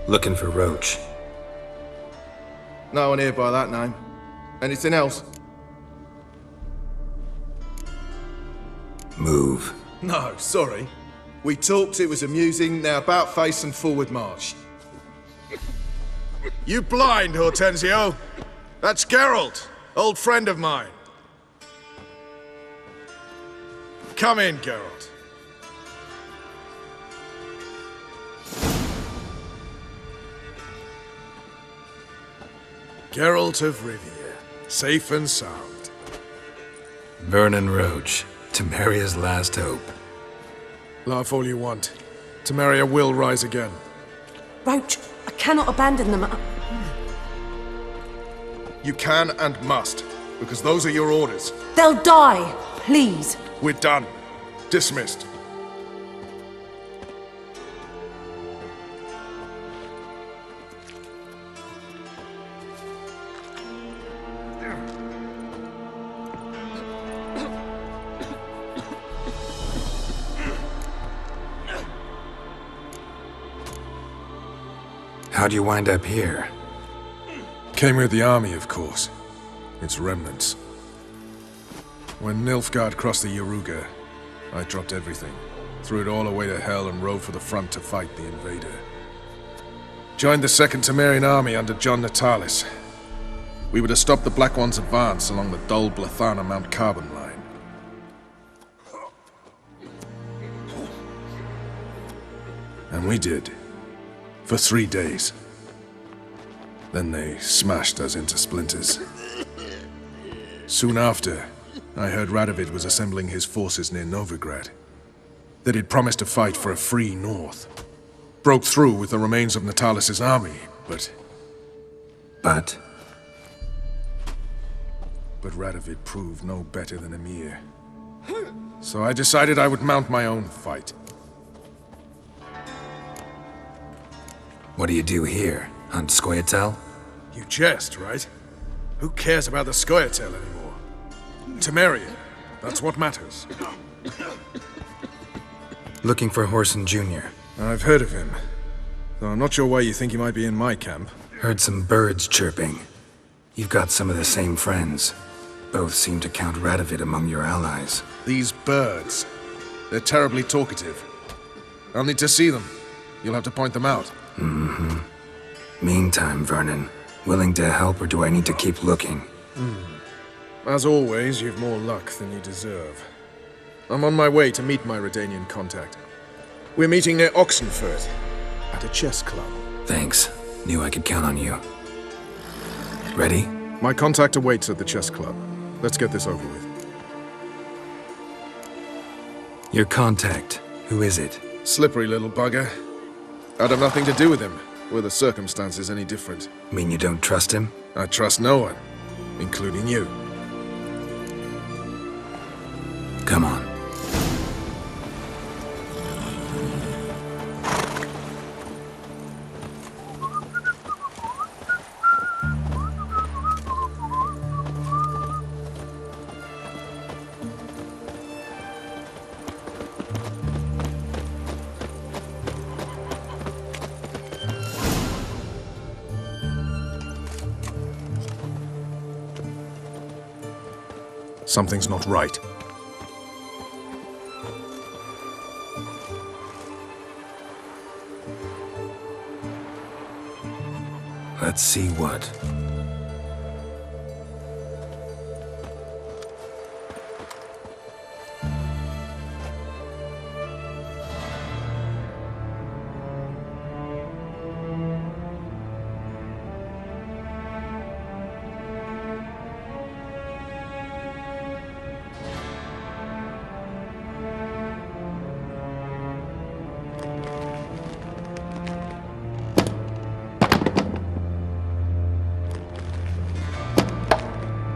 Looking for Roach. No one here by that name. Anything else? Move. No, sorry. We talked, it was amusing, now about face and forward march. You blind, Hortensio? That's Geralt, old friend of mine. Come in, Geralt. Geralt of Rivia, safe and sound. Vernon Roach, Temeria's last hope. Laugh all you want. Temeria will rise again. Roach, I cannot abandon them. You can and must, because those are your orders. They'll die, please. We're done. Dismissed. How'd you wind up here? Came with the army, of course. Its remnants. When Nilfgaard crossed the Yaruga, I dropped everything, threw it all away to hell and rode for the front to fight the invader. Joined the Second Temerian army under John Natalis. We were to stop the Black One's advance along the Dol Blathana Mount Carbon line. And we did. For 3 days. Then they smashed us into splinters. Soon after, I heard Radovid was assembling his forces near Novigrad. That he'd promised to fight for a free north. Broke through with the remains of Natalis' army, but But Radovid proved no better than Emir. So I decided I would mount my own fight. what do you do here? Hunt Scoia'tael? You jest, right? Who cares about the Scoia'tael anymore? Temeria, that's what matters. Looking for Whoreson Jr. I've heard of him. Though I'm not sure why you think he might be in my camp. Heard some birds chirping. You've got some of the same friends. Both seem to count Radovid among your allies. These birds. They're terribly talkative. I'll need to see them. You'll have to point them out. Meantime, Vernon, willing to help or do I need to keep looking? As always, you've more luck than you deserve. I'm on my way to meet my Redanian contact. We're meeting near Oxenfurt, at a chess club. Thanks. Knew I could count on you. Ready? My contact awaits at the chess club. Let's get this over with. Your contact. Who is it? Slippery little bugger. I'd have nothing to do with him, were the circumstances any different. Mean you don't trust him? I trust no one, including you. Come on. Something's not right. Let's see what.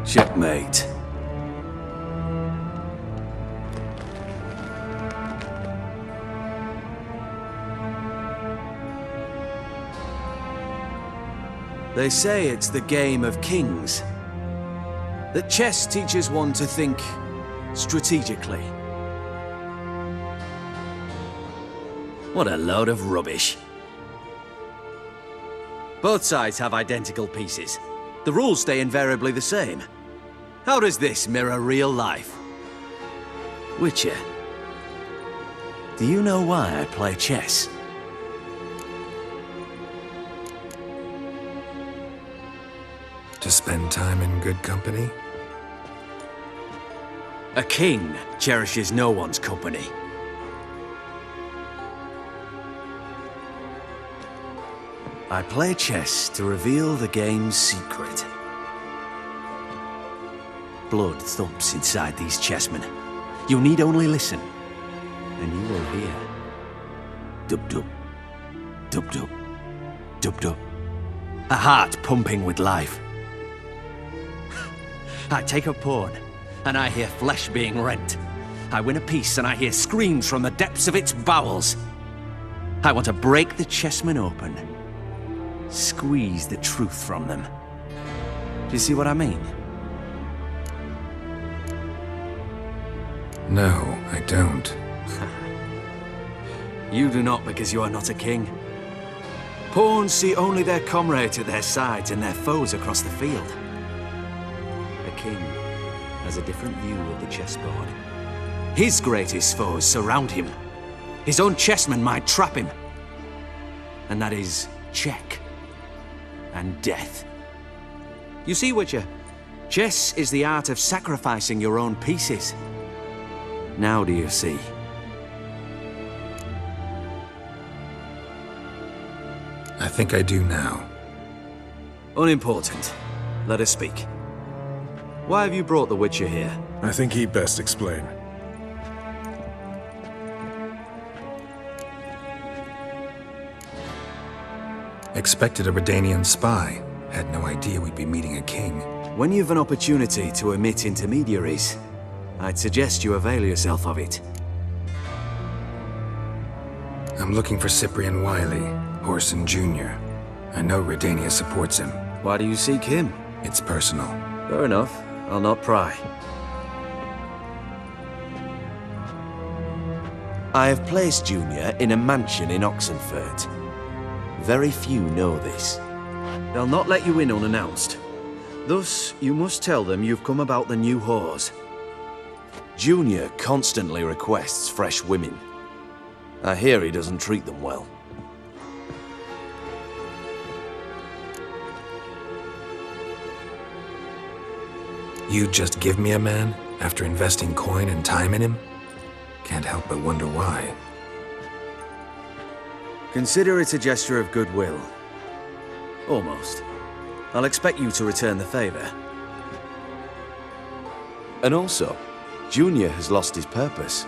Checkmate. They say it's the game of kings. That chess teaches one to think strategically. What a load of rubbish. Both sides have identical pieces. The rules stay invariably the same. How does this mirror real life? Witcher, do you know why I play chess? To spend time in good company? A king cherishes no one's company. I play chess to reveal the game's secret. Blood thumps inside these chessmen. You need only listen, and you will hear. Dub-dub, dub-dub, dub-dub. A heart pumping with life. I take a pawn, and I hear flesh being rent. I win a piece, and I hear screams from the depths of its bowels. I want to break the chessmen open. Squeeze the truth from them. Do you see what I mean? No, I don't. You do not because you are not a king. Pawns see only their comrades at their sides and their foes across the field. A king has a different view of the chessboard. His greatest foes surround him. His own chessmen might trap him. And that is check and death. You see, Witcher, chess is the art of sacrificing your own pieces. Now do you see? I think I do now. Unimportant. Let us speak. Why have you brought the Witcher here? I think he'd best explain. Expected a Redanian spy. Had no idea we'd be meeting a king. When you've an opportunity to omit intermediaries, I'd suggest you avail yourself of it. I'm looking for Cyprian Wiley, Whoreson Jr. I know Redania supports him. Why do you seek him? It's personal. Fair enough. I'll not pry. I have placed Junior in a mansion in Oxenfurt. Very few know this. They'll not let you in unannounced. Thus, you must tell them you've come about the new whores. Junior constantly requests fresh women. I hear he doesn't treat them well. You'd just give me a man after investing coin and time in him? Can't help but wonder why. Consider it a gesture of goodwill. Almost. I'll expect you to return the favor. And also, Junior has lost his purpose.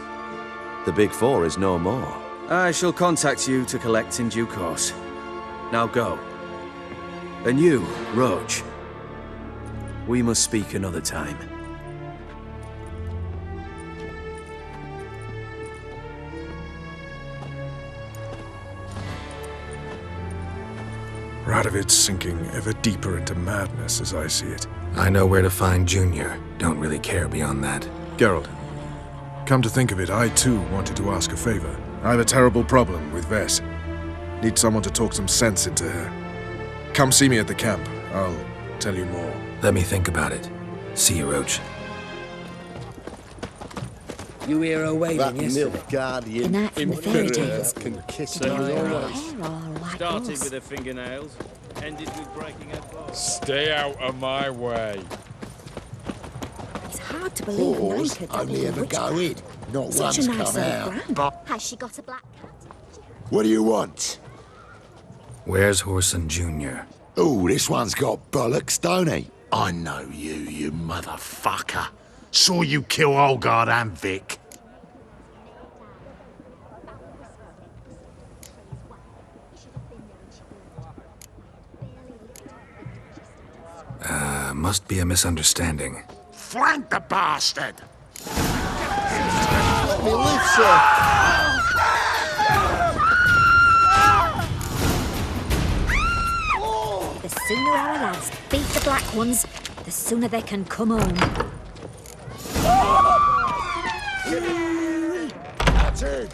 The Big Four is no more. I shall contact you to collect in due course. Now go. And you, Roach. We must speak another time. Radovid's sinking ever deeper into madness as I see it. I know where to find Junior. Don't really care beyond that. Geralt, come to think of it, I too wanted to ask a favor. I have a terrible problem with Vess. Need someone to talk some sense into her. Come see me at the camp. I'll tell you more. Let me think about it. See you, Roach. You hear her waving That yesterday? milk guardian. The night from the fairy tales. Can kiss Hair me always. all like Started yours. with her fingernails, ended with breaking her bones. Stay out of my way. It's hard to believe Whores Nike could only be a ever witch. go in, not Such once a nice come old out. brand. Has she got a black cat? What do you want? Where's Whoreson Jr.? Oh, this one's got bollocks, don't he? I know you, you motherfucker. Saw you kill Olgard and Vic. Must be a misunderstanding. Flank the bastard! Let me live, sir. The sooner our lads beat the black ones, the sooner they can come home. That's it!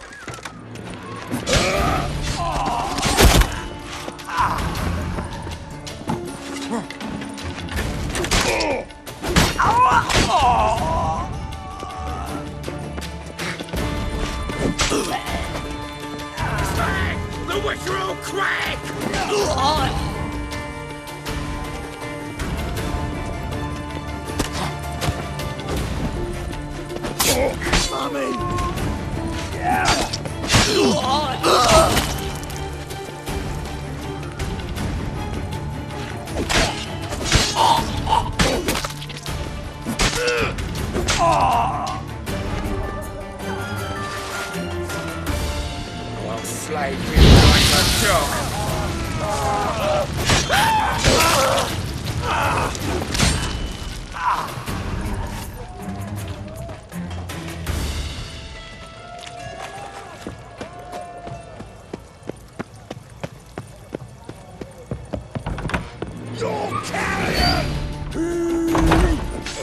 I'll slay you like a dog.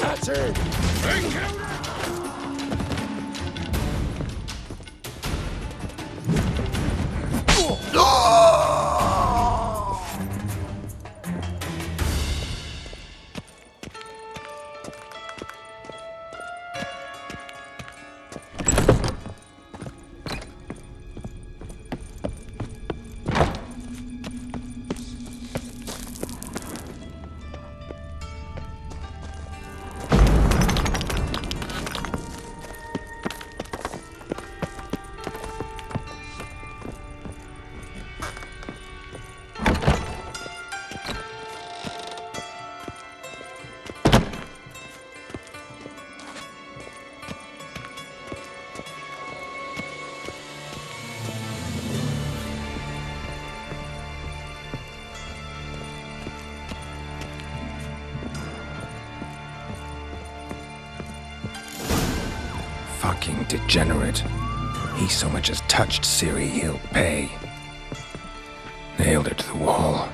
That's it! Fucking degenerate. He so much as touched Ciri, he'll pay. Nailed her to the wall.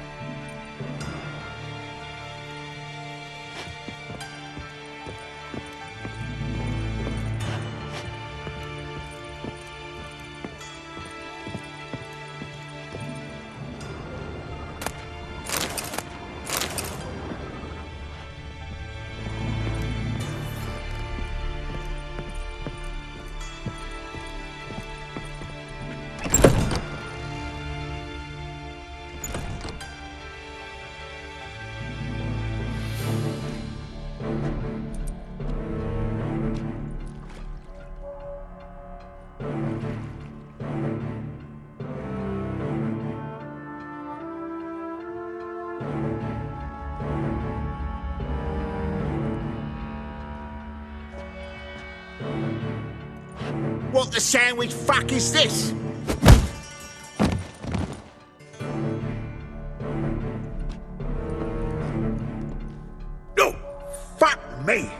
What the sandwich fuck is this? No! Fuck me!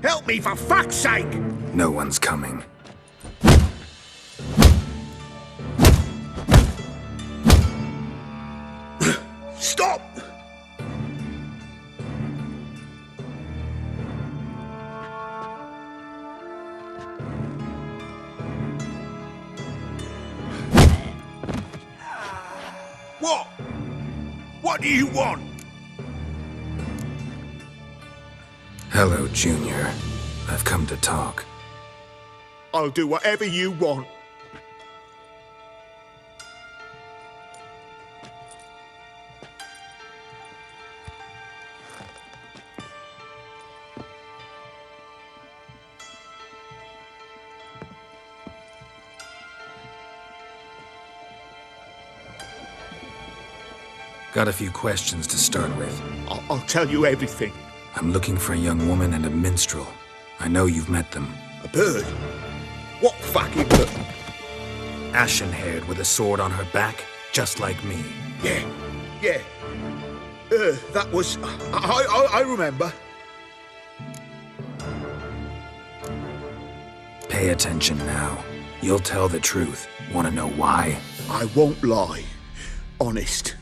Help me, for fuck's sake! No one's coming. Stop! What? What do you want? Hello, Junior. I've come to talk. I'll do whatever you want. Got a few questions to start with. I'll tell you everything. I'm looking for a young woman and a minstrel. I know you've met them. A bird? What fucking bird? Ashen-haired with a sword on her back, just like me. Yeah. That was... I remember. Pay attention now. You'll tell the truth. Want to know why? I won't lie. Honest.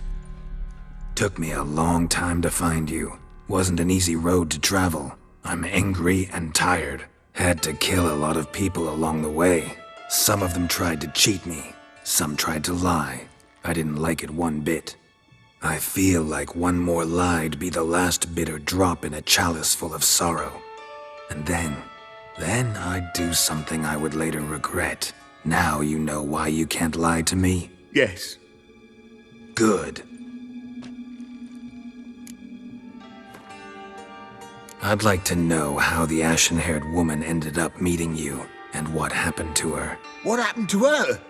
Took me a long time to find you. Wasn't an easy road to travel. I'm angry and tired. Had to kill a lot of people along the way. Some of them tried to cheat me. Some tried to lie. I didn't like it one bit. I feel like one more lie'd be the last bitter drop in a chalice full of sorrow. And then I'd do something I would later regret. Now you know why you can't lie to me? Yes. Good. I'd like to know how the ashen-haired woman ended up meeting you, and what happened to her. What happened to her?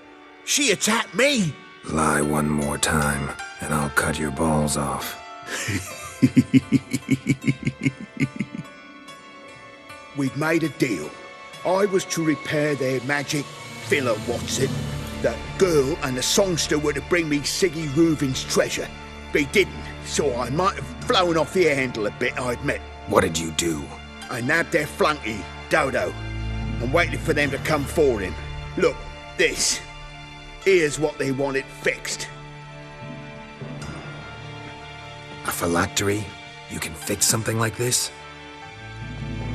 She attacked me. Lie one more time, and I'll cut your balls off. We'd made a deal. I was to repair their magic villa, That girl and the songster were to bring me Siggy Reuven's treasure. They didn't, so I might have flown off the handle a bit, I admit. What did you do? I nabbed their flunky, Dodo, and waited for them to come for him. Look, this. Here's what they wanted fixed. A phylactery? You can fix something like this?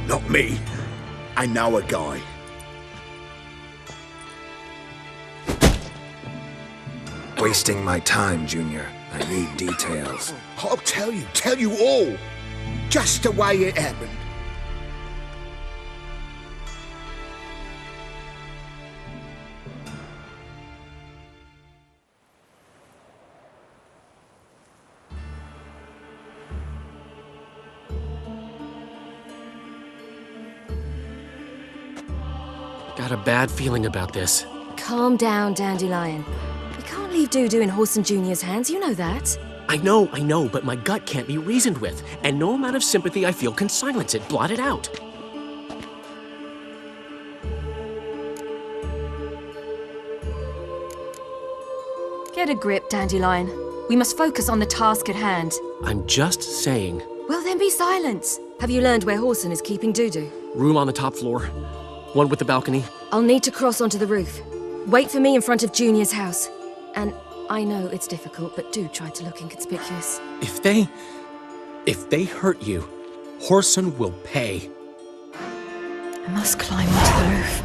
Not me. I know a guy. Wasting my time, Junior. I need details. I'll tell you all. Just the way it happened. Got a bad feeling about this. Calm down, Dandelion. You can't leave Dudu in Horson Jr.'s hands, you know that. I know, but my gut can't be reasoned with, and no amount of sympathy I feel can silence it, blot it out. Get a grip, Dandelion. We must focus on the task at hand. I'm just saying. Well, then be silent. Have you learned where Horson is keeping Dudu? Room on the top floor. One with the balcony. I'll need to cross onto the roof. Wait for me in front of Junior's house. And I know it's difficult, but do try to look inconspicuous. If they hurt you, Horson will pay. I must climb onto the roof.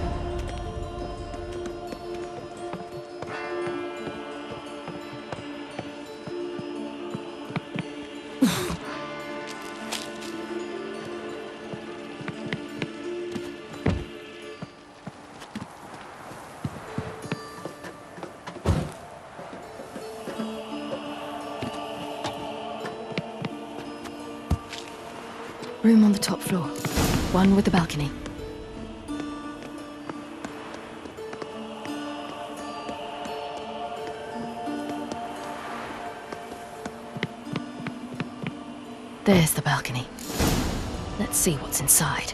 Room on the top floor. One with the balcony. There's the balcony. Let's see what's inside.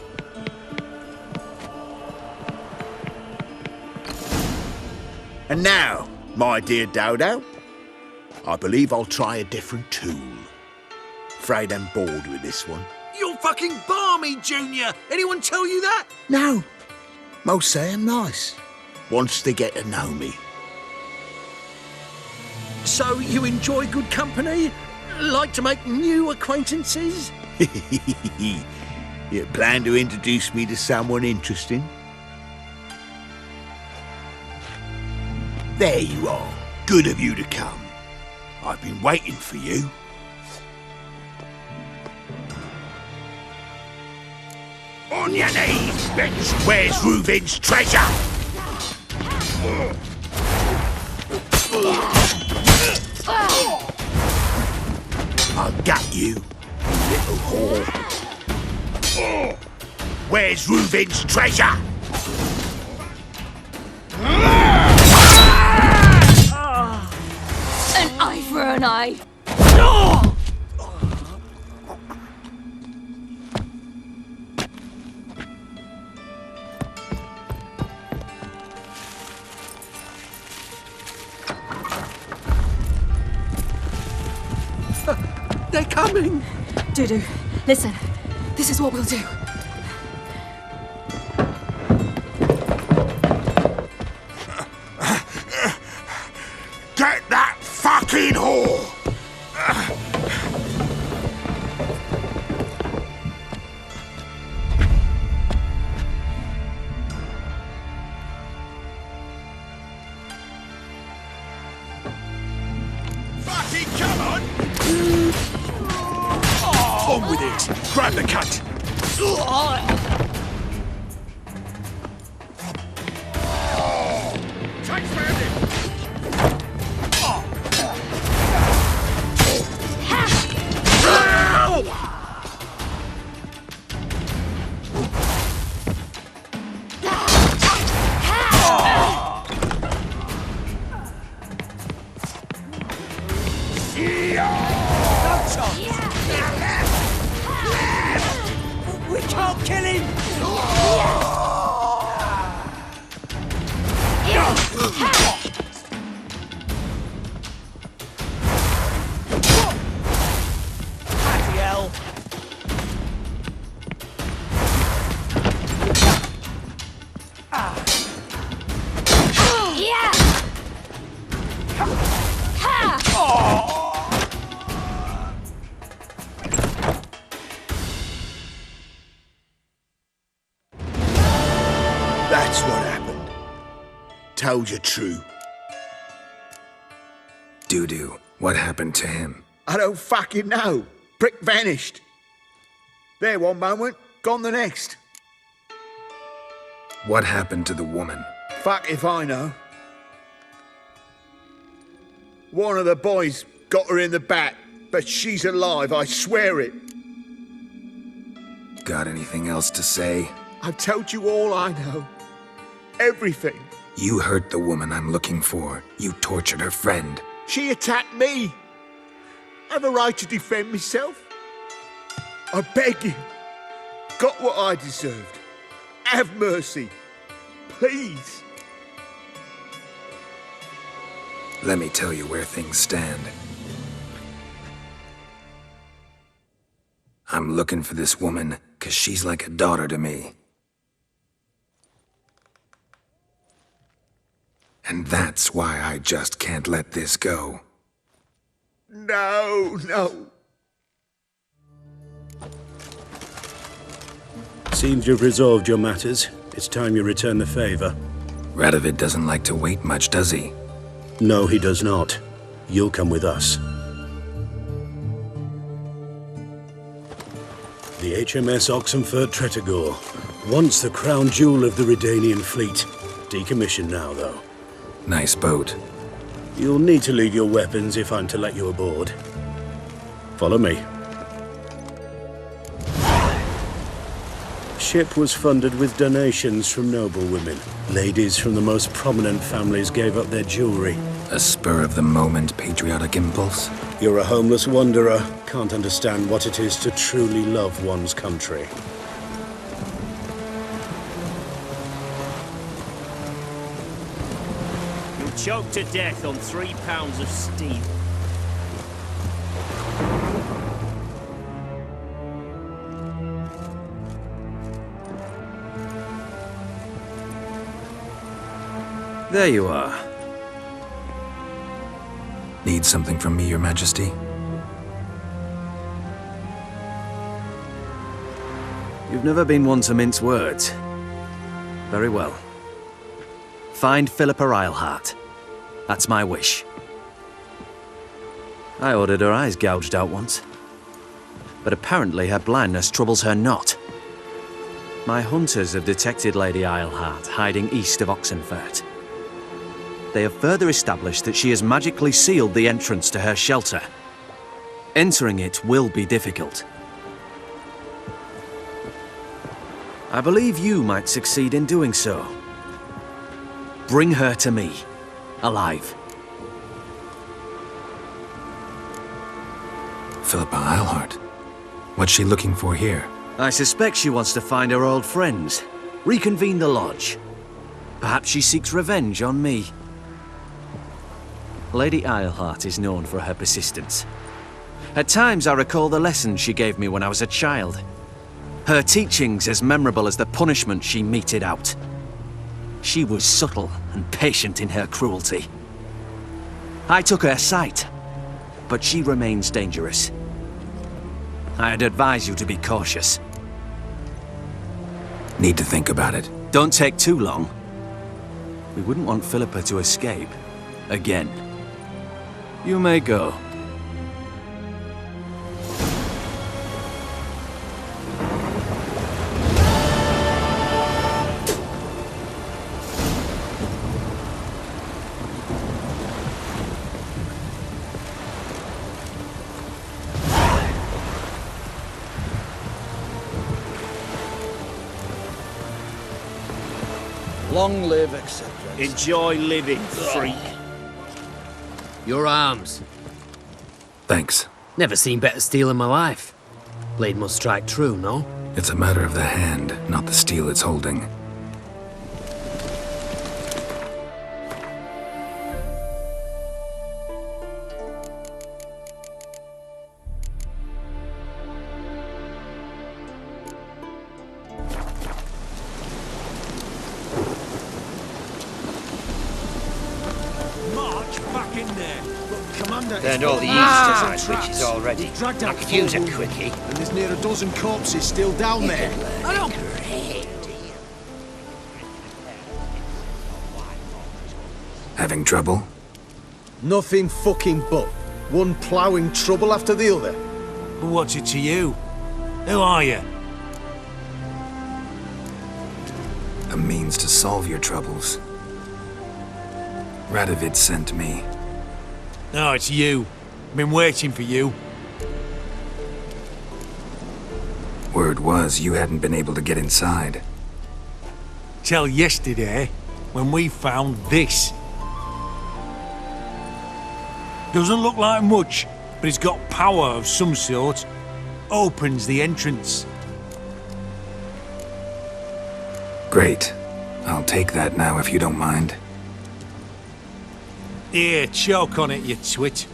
And now, my dear Dodo, I believe I'll try a different tool. Afraid I'm bored with this one. You're fucking balmy, Junior! Anyone tell you that? No. Most say I'm nice. Wants to get to know me. So you enjoy good company? Like to make new acquaintances? You plan to introduce me to someone interesting? There you are. Good of you to come. I've been waiting for you. On your knees, bitch! Where's Reuven's treasure? I'll gut you, little whore. Where's Reuven's treasure? An eye for an eye. They're coming! Dudu, listen. This is what we'll do. Get that fucking whore! Fucking come on! this. Grab the cunt. We can't kill him! Bloody hell! That's what happened. Told you true. Dudu, what happened to him? I don't fucking know. Prick vanished. There one moment, gone the next. What happened to the woman? Fuck if I know. One of the boys got her in the back, but she's alive, I swear it. Got anything else to say? I've told you all I know. Everything. You hurt the woman I'm looking for. You tortured her friend. She attacked me. I have a right to defend myself. I beg you. Got what I deserved. Have mercy. Please. Let me tell you where things stand. I'm looking for this woman, 'cause she's like a daughter to me. And that's why I just can't let this go. No. Seems you've resolved your matters. It's time you return the favor. Radovid doesn't like to wait much, does he? No, he does not. You'll come with us. The HMS Oxenford Tretogor, once the crown jewel of the Redanian fleet. Decommissioned now, though. Nice boat. You'll need to leave your weapons if I'm to let you aboard. Follow me. Ship was funded with donations from noble women. Ladies from the most prominent families gave up their jewelry. A spur-of-the-moment patriotic impulse? You're a homeless wanderer. Can't understand what it is to truly love one's country. You'll choke to death on 3 pounds of steel. There you are. Need something from me, Your Majesty? You've never been one to mince words. Very well. Find Philippa Eilhart. That's my wish. I ordered her eyes gouged out once. But apparently her blindness troubles her not. My hunters have detected Lady Eilhart hiding east of Oxenfurt. They have further established that she has magically sealed the entrance to her shelter. Entering it will be difficult. I believe you might succeed in doing so. Bring her to me, alive. Philippa Eilhart? What's she looking for here? I suspect she wants to find her old friends, reconvene the lodge. Perhaps she seeks revenge on me. Lady Eilhart is known for her persistence. At times I recall the lessons she gave me when I was a child. Her teachings as memorable as the punishment she meted out. She was subtle and patient in her cruelty. I took her sight, but she remains dangerous. I'd advise you to be cautious. Need to think about it. Don't take too long. We wouldn't want Philippa to escape. Again. You may go. Long live, etc. Enjoy living, freak. Your arms. Thanks. Never seen better steel in my life. Blade must strike true, no? It's a matter of the hand, not the steel it's holding. March back in there. Commander, Turned all the Easters Easters on witches already. Dragged I out could use a four quickie. and there's near a dozen corpses still down there. I don't. Having trouble? Nothing fucking but. One ploughing trouble after the other. But what's it to you? Who are you? A means to solve your troubles. Radovid sent me. No, it's you. Been waiting for you. Word was you hadn't been able to get inside. Till yesterday, when we found this. Doesn't look like much, but it's got power of some sort. Opens the entrance. Great. I'll take that now if you don't mind. Here, choke on it, you twit.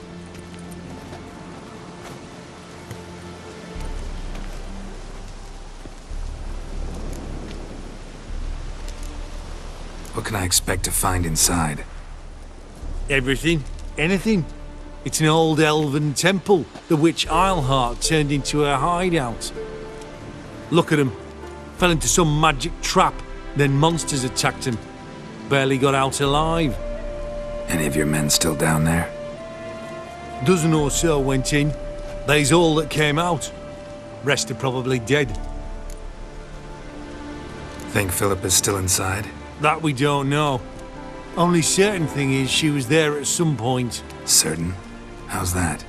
What can I expect to find inside? Everything. Anything. It's an old elven temple, the witch Isleheart turned into a hideout. Look at him. Fell into some magic trap, then monsters attacked him. Barely got out alive. Any of your men still down there? Dozen or so went in. They's all that came out. Rest are probably dead. Think Philip is still inside? That we don't know. Only certain thing is she was there at some point. Certain? How's that?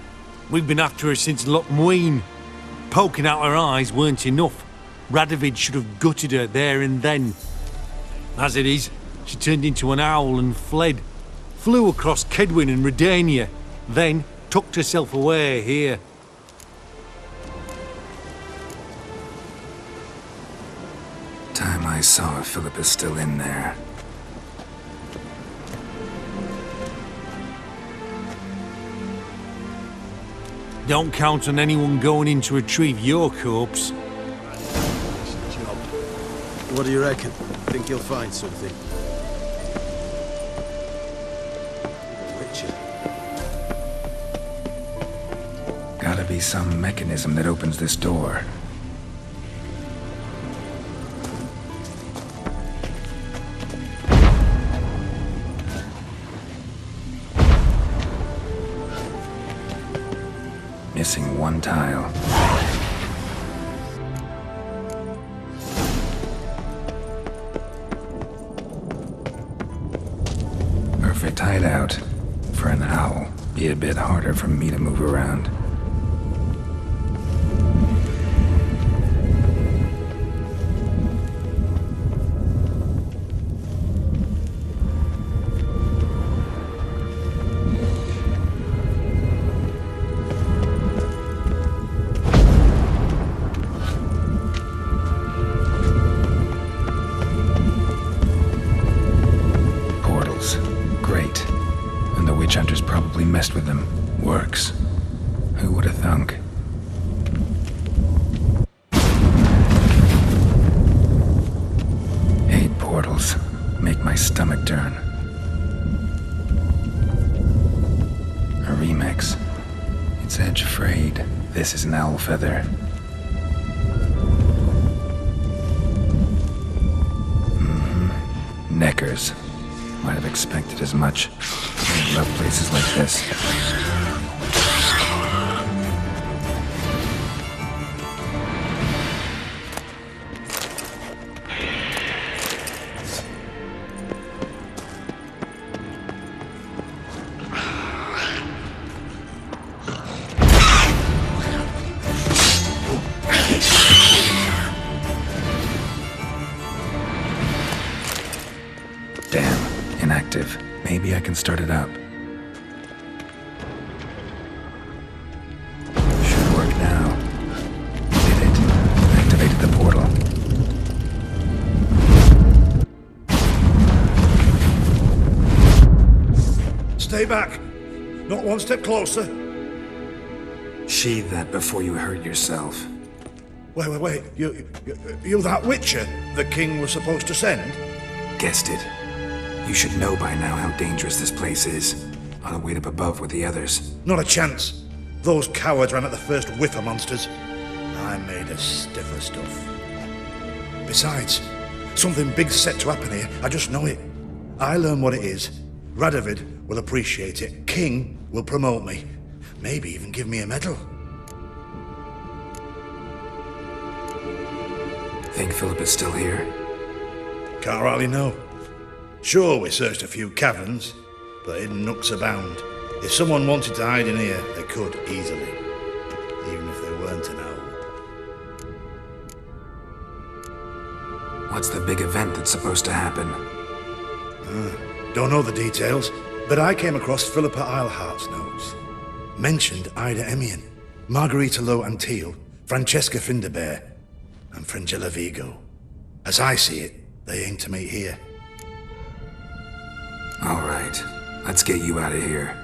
We've been after her since Lochmuin. Poking out her eyes weren't enough. Radovid should have gutted her there and then. As it is, she turned into an owl and fled. Flew across Kedwin and Redania, then tucked herself away here. Time I saw if Philip is still in there. Don't count on anyone going in to retrieve your corpse. What do you reckon? Think you'll find something? Witcher. Gotta be some mechanism that opens this door. Missing one tile. Perfect hideout. For an owl. Be a bit harder for me to move around. Hunters probably messed with them. Works. Who would have thunk? Eight portals. Make my stomach turn. A remix. Its edge frayed. This is an owl feather. Neckers. Might have expected as much. I love places like this. Maybe I can start it up. Should work now. Did it. Activated the portal. Stay back. Not one step closer. Sheathe that before you hurt yourself. Wait. You that Witcher the king was supposed to send? Guessed it. You should know by now how dangerous this place is. I'll wait up above with the others. Not a chance. Those cowards ran at the first whiff of monsters. I made a stiffer stuff. Besides, something big's set to happen here. I just know it. I learn what it is. Radovid will appreciate it. King will promote me. Maybe even give me a medal. Think Philip is still here? Can't rightly know. Sure, we searched a few caverns, but hidden nooks abound. If someone wanted to hide in here, they could easily. Even if they weren't an owl. What's the big event that's supposed to happen? Don't know the details, but I came across Philippa Eilhart's notes. Mentioned Ida Emian, Margarita Low Antil, Francesca Finderbear, and Frangilla Vigo. As I see it, they aim to meet here. All right, let's get you out of here.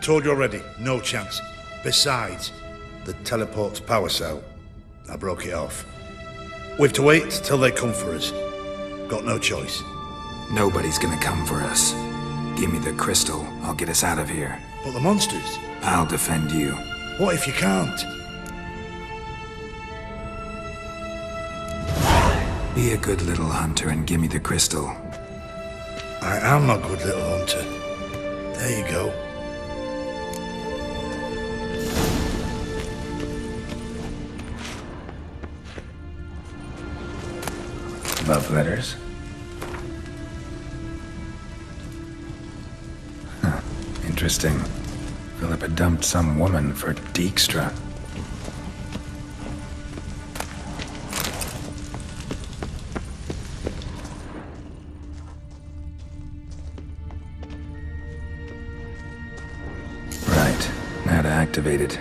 Told you already, no chance. Besides, the teleport's power cell, I broke it off. We've to wait till they come for us. Got no choice. Nobody's gonna come for us. Give me the crystal, I'll get us out of here. But the monsters? I'll defend you. What if you can't? Be a good little hunter and give me the crystal. I am a good little hunter. There you go. Love letters? Huh. Interesting. Philippa dumped some woman for Dijkstra. Right. Now to activate it.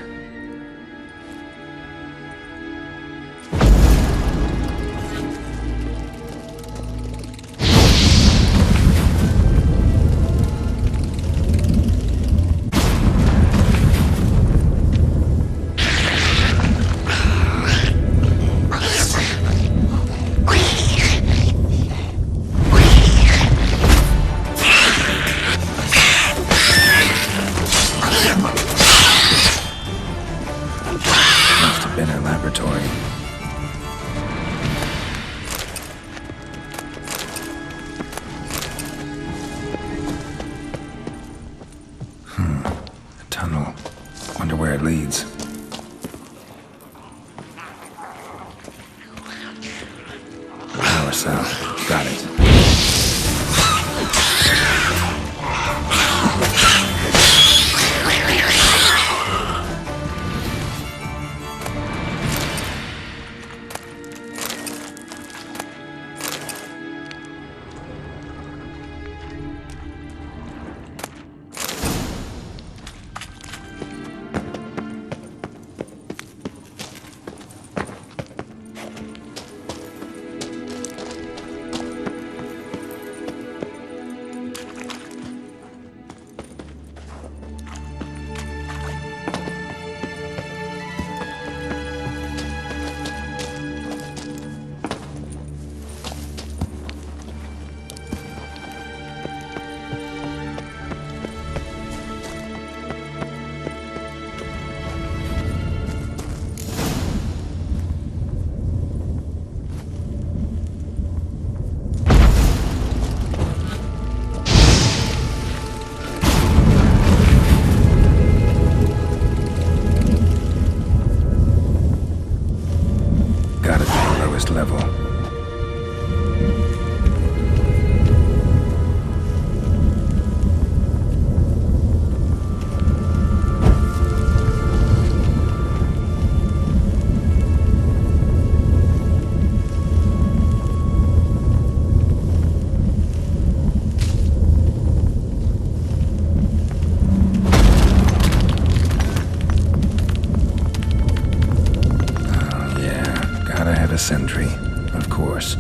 Leads. Power cell. Got it. a sentry, of course.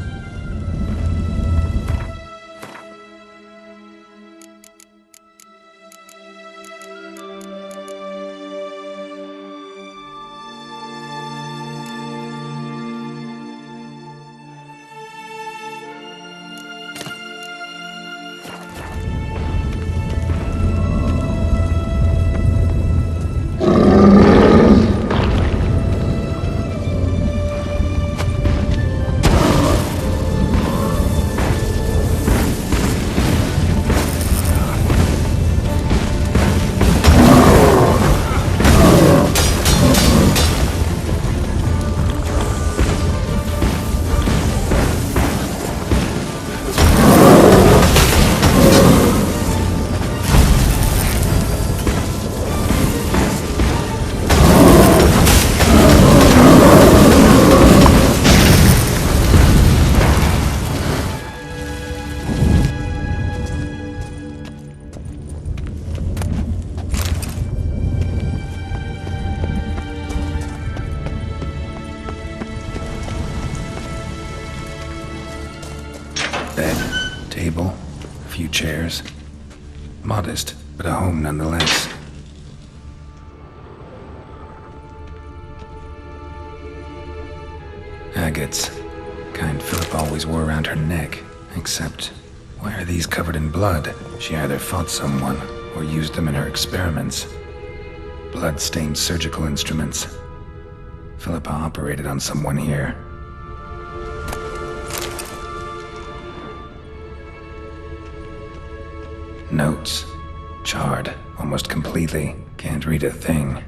Bed, table, a few chairs. Modest, but a home nonetheless. Agates. Kind Philip always wore around her neck. Except, why are these covered in blood? She either fought someone, or used them in her experiments. Blood-stained surgical instruments. Philippa operated on someone here. Notes. Charred, almost completely. Can't read a thing.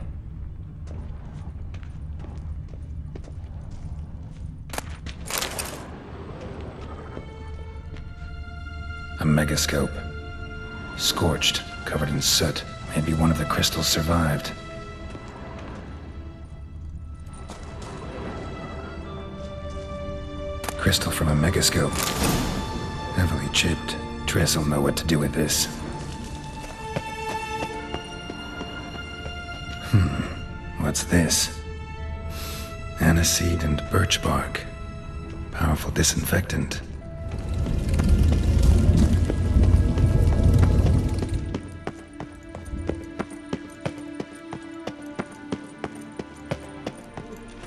A megascope. Scorched, covered in soot. Maybe one of the crystals survived. Crystal from a megascope. Heavily chipped. Triss will know what to do with this. What's this? Aniseed and birch bark. Powerful disinfectant.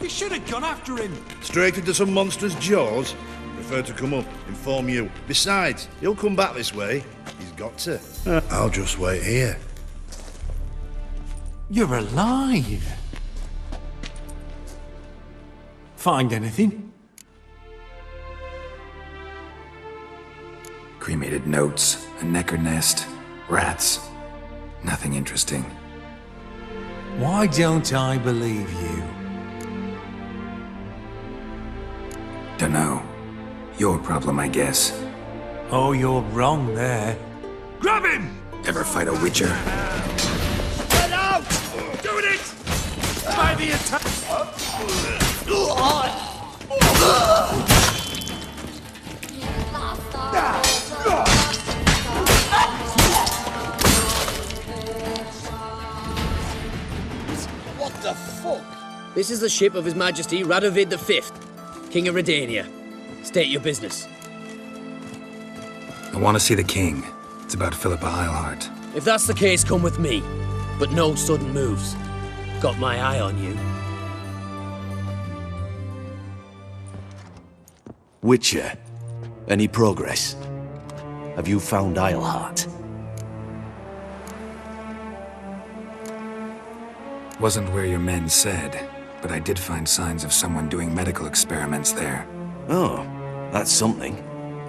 You should have gone after him. Straight into some monster's jaws? Prefer to come up, inform you. Besides, he'll come back this way. He's got to. I'll just wait here. You're alive. Find anything? Cremated notes, a necker nest, rats. Nothing interesting. Why don't I believe you? Dunno. Your problem, I guess. Oh, you're wrong there. Grab him! Ever fight a witcher? Get out! Doing it! By the attack! What the fuck? This is the ship of His Majesty Radovid V, King of Redania. State your business. I want to see the king. It's about Philippa Eilhart. If that's the case, come with me. But no sudden moves. Got my eye on you. Witcher, any progress? Have you found Eilhart? Wasn't where your men said, but I did find signs of someone doing medical experiments there. Oh, that's something.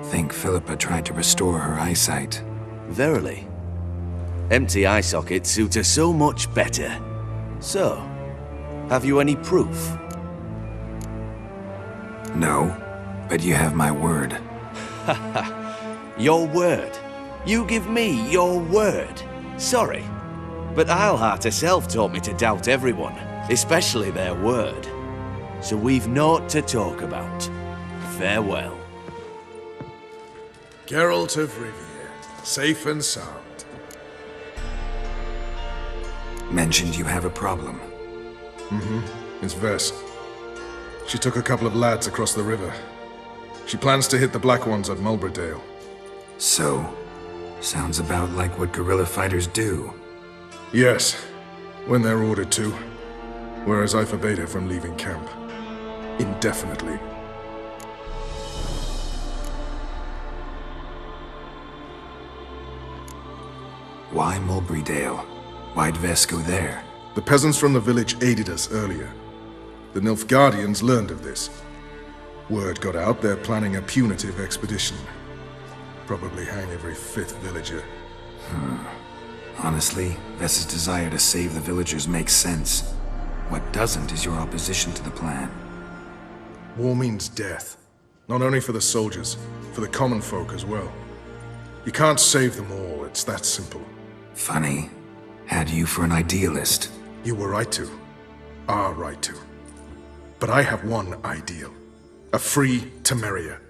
Think Philippa tried to restore her eyesight. Verily. Empty eye sockets suit her so much better. So, have you any proof? No, but you have my word. Your word? You give me your word? Sorry, but Eilhart herself taught me to doubt everyone, especially their word. So we've naught to talk about. Farewell. Geralt of Rivia, safe and sound. Mentioned you have a problem. It's Vess. She took a couple of lads across the river. She plans to hit the Black Ones at Mulberdale. So, sounds about like what guerrilla fighters do. Yes, when they're ordered to. Whereas I forbade her from leaving camp. Indefinitely. Why Mulberrydale? Why'd Vess go there? The peasants from the village aided us earlier. The Nilfgaardians learned of this. Word got out they're planning a punitive expedition. Probably hang every 5th villager. Honestly, Vess's desire to save the villagers makes sense. What doesn't is your opposition to the plan. War means death. Not only for the soldiers, for the common folk as well. You can't save them all, it's that simple. Funny. Had you for an idealist. You were right to. Are right to. But I have one ideal. A free Temeria.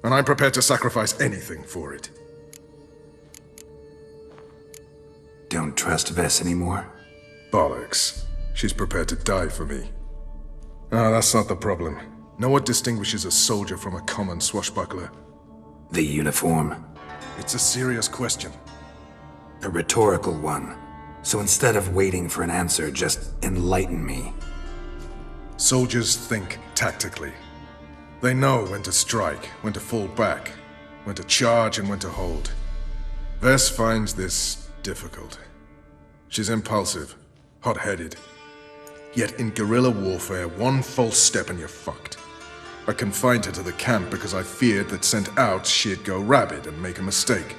And I'm prepared to sacrifice anything for it. Don't trust Vess anymore? Bollocks. She's prepared to die for me. Ah, that's not the problem. Know what distinguishes a soldier from a common swashbuckler? The uniform. It's a serious question. A rhetorical one. So instead of waiting for an answer, just enlighten me. Soldiers think tactically. They know when to strike, when to fall back, when to charge and when to hold. Vess finds this difficult. She's impulsive, hot-headed. Yet in guerrilla warfare, one false step and you're fucked. I confined her to the camp because I feared that sent out she'd go rabid and make a mistake.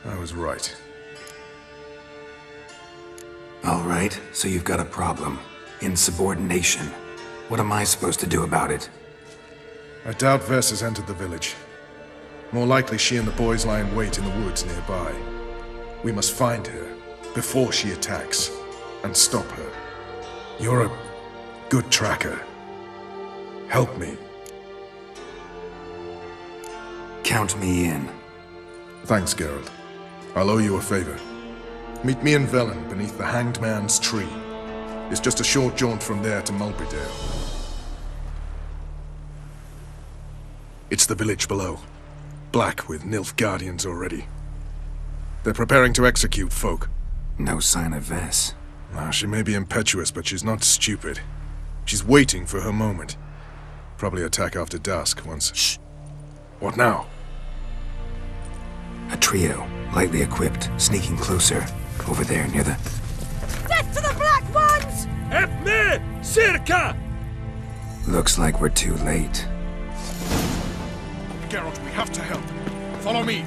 I was right. All right, so you've got a problem. Insubordination. What am I supposed to do about it? I doubt Vess has entered the village. More likely she and the boys lie in wait in the woods nearby. We must find her before she attacks and stop her. You're a good tracker. Help me. Count me in. Thanks, Geralt. I'll owe you a favor. Meet me in Velen beneath the Hanged Man's tree. It's just a short jaunt from there to Mulberrydale. It's the village below. Black with Nilfgaardians already. They're preparing to execute folk. No sign of Vess. She may be impetuous, but she's not stupid. She's waiting for her moment. Probably attack after dusk once... Shh! What now? A trio, lightly equipped, sneaking closer. Over there, near the... Death to the Black Ones! Help me! Circa! Looks like we're too late. Geralt, we have to help. Follow me.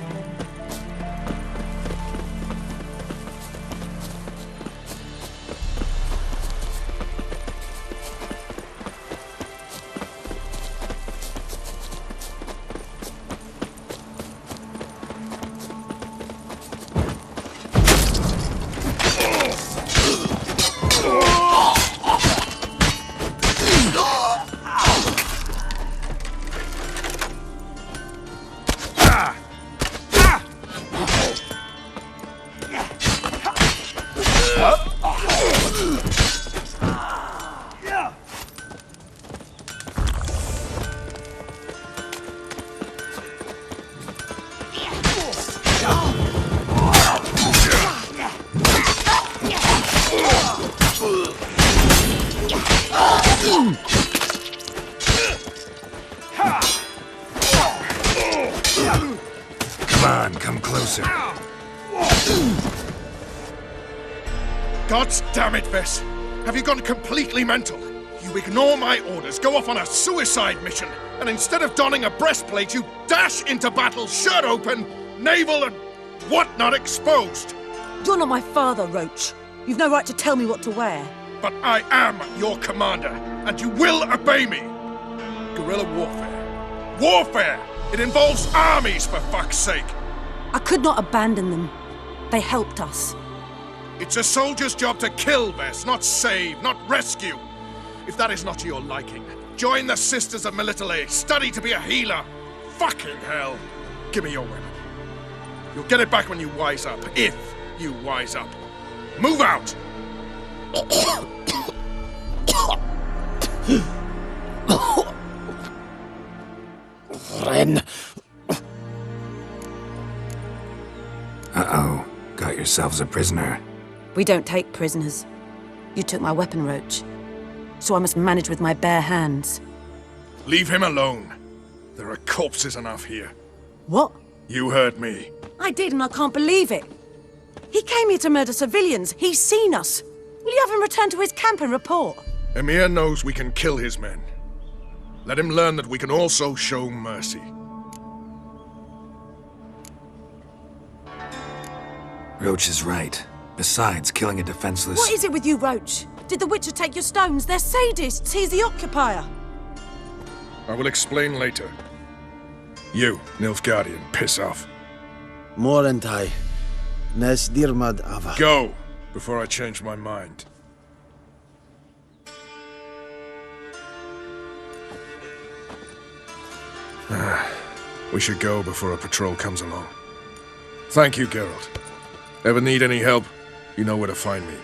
Come on, come closer. God damn it, Vess! Have you gone completely mental? You ignore my orders, go off on a suicide mission, and instead of donning a breastplate, you dash into battle, shirt open, navel and whatnot exposed! You're not my father, Roach. You've no right to tell me what to wear. But I am your commander, and you will obey me! Guerrilla warfare. Warfare! It involves armies, for fuck's sake! I could not abandon them. They helped us. It's a soldier's job to kill, Vess, not save, not rescue. If that is not to your liking, join the Sisters of Melitele, study to be a healer. Fucking hell! Give me your weapon. You'll get it back when you wise up, if you wise up. Move out! yourselves a prisoner. We don't take prisoners. You took my weapon, Roach. So I must manage with my bare hands. Leave him alone. There are corpses enough here. What? You heard me. I did, and I can't believe it. He came here to murder civilians. He's seen us. Will you have him return to his camp and report? Emir knows we can kill his men. Let him learn that we can also show mercy. Roach is right. Besides, killing a defenseless... What is it with you, Roach? Did the Witcher take your stones? They're sadists. He's the occupier. I will explain later. You, Nilfgaardian, piss off. Morentai. Nes dirmad ava. Go, before I change my mind. We should go before a patrol comes along. Thank you, Geralt. Ever need any help, you know where to find me.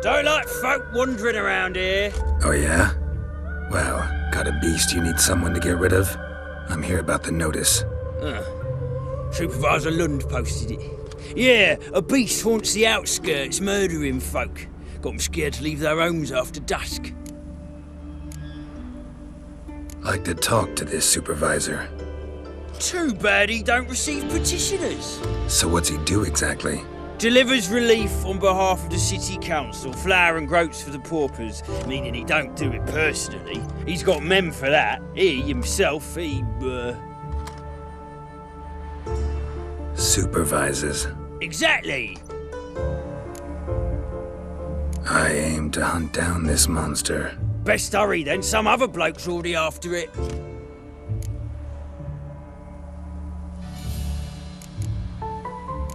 Don't like folk wandering around here. Oh yeah? Well, got a beast you need someone to get rid of? I'm here about the notice. Supervisor Lund posted it. Yeah, a beast haunts the outskirts, murdering folk. Got them scared to leave their homes after dusk. Like to talk to this supervisor. Too bad he don't receive petitioners. So what's he do exactly? Delivers relief on behalf of the city council, flour and groats for the paupers, meaning he don't do it personally. He's got men for that. He, himself, Supervises. Exactly. I aim to hunt down this monster. Best hurry then, some other bloke's already after it.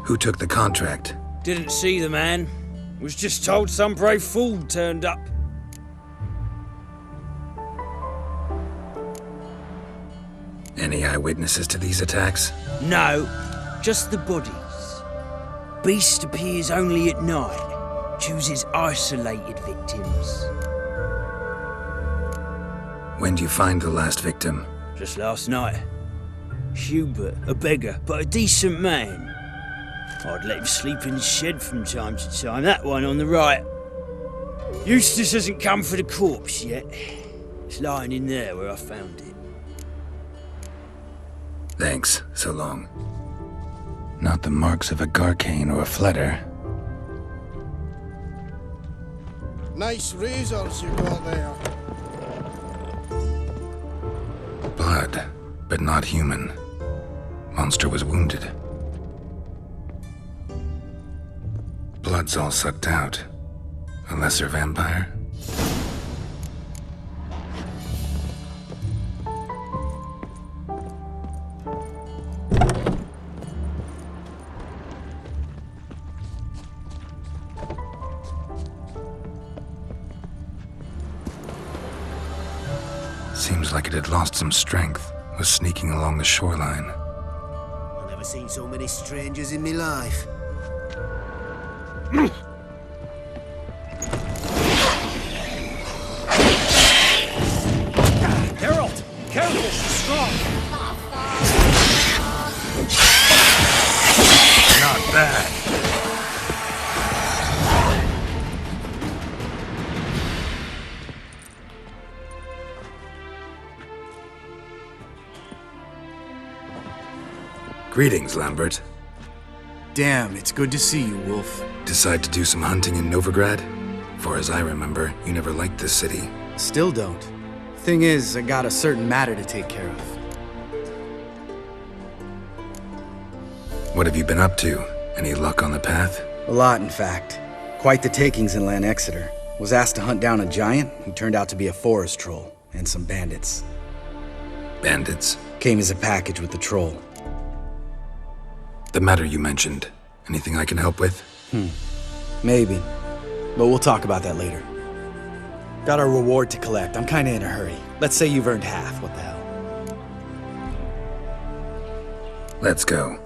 Who took the contract? Didn't see the man. Was just told some brave fool turned up. Any eyewitnesses to these attacks? No, just the bodies. Beast appears only at night. Chooses isolated victims. When do you find the last victim? Just last night. Hubert, a beggar, but a decent man. I'd let him sleep in his shed from time to time, that one on the right. Eustace hasn't come for the corpse yet. It's lying in there where I found it. Thanks, so long. Not the marks of a Garcane or a Fletter. Nice razors you got there. Blood, but not human. Monster was wounded. Blood's all sucked out. A lesser vampire? Seems like it had lost some strength. Was sneaking along the shoreline. I've never seen so many strangers in my life. Geralt! Careful! She's strong! Not bad. Greetings, Lambert. Damn, it's good to see you, Wolf. Decide to do some hunting in Novigrad? Far as I remember, you never liked this city. Still don't. Thing is, I got a certain matter to take care of. What have you been up to? Any luck on the path? A lot, in fact. Quite the takings in Lan Exeter. Was asked to hunt down a giant who turned out to be a forest troll, and some bandits. Bandits? Came as a package with the troll. The matter you mentioned. Anything I can help with? Maybe. But we'll talk about that later. Got our reward to collect. I'm kinda in a hurry. Let's say you've earned half. What the hell? Let's go.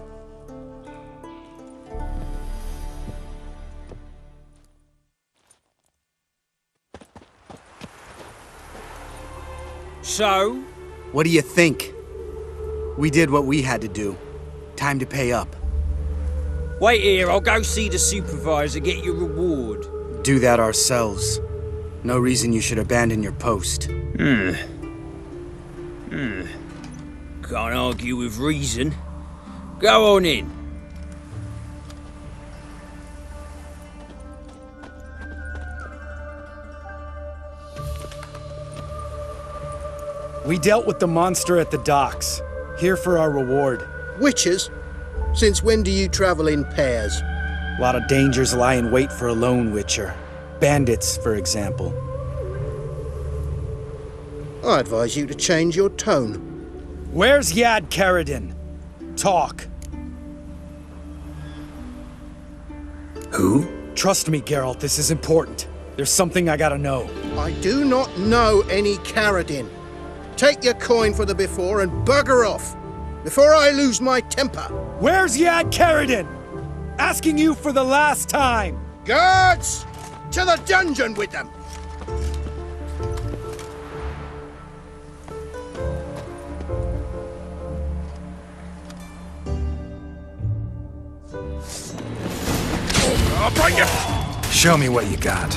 So, What do you think? We did what we had to do. Time to pay up. Wait here, I'll go see the supervisor, get your reward. Do that ourselves. No reason you should abandon your post. Can't argue with reason. Go on in. We dealt with the monster at the docks. Here for our reward. Witches? Since when do you travel in pairs? A lot of dangers lie in wait for a lone witcher. Bandits, for example. I advise you to change your tone. Where's Yad Karadin? Talk. Who? Trust me, Geralt, this is important. There's something I gotta know. I do not know any Karadin. Take your coin for the before and bugger off, before I lose my temper. Where's Yad Karadin? Asking you for the last time. Guards! To the dungeon with them! I'll break you! Show me what you got.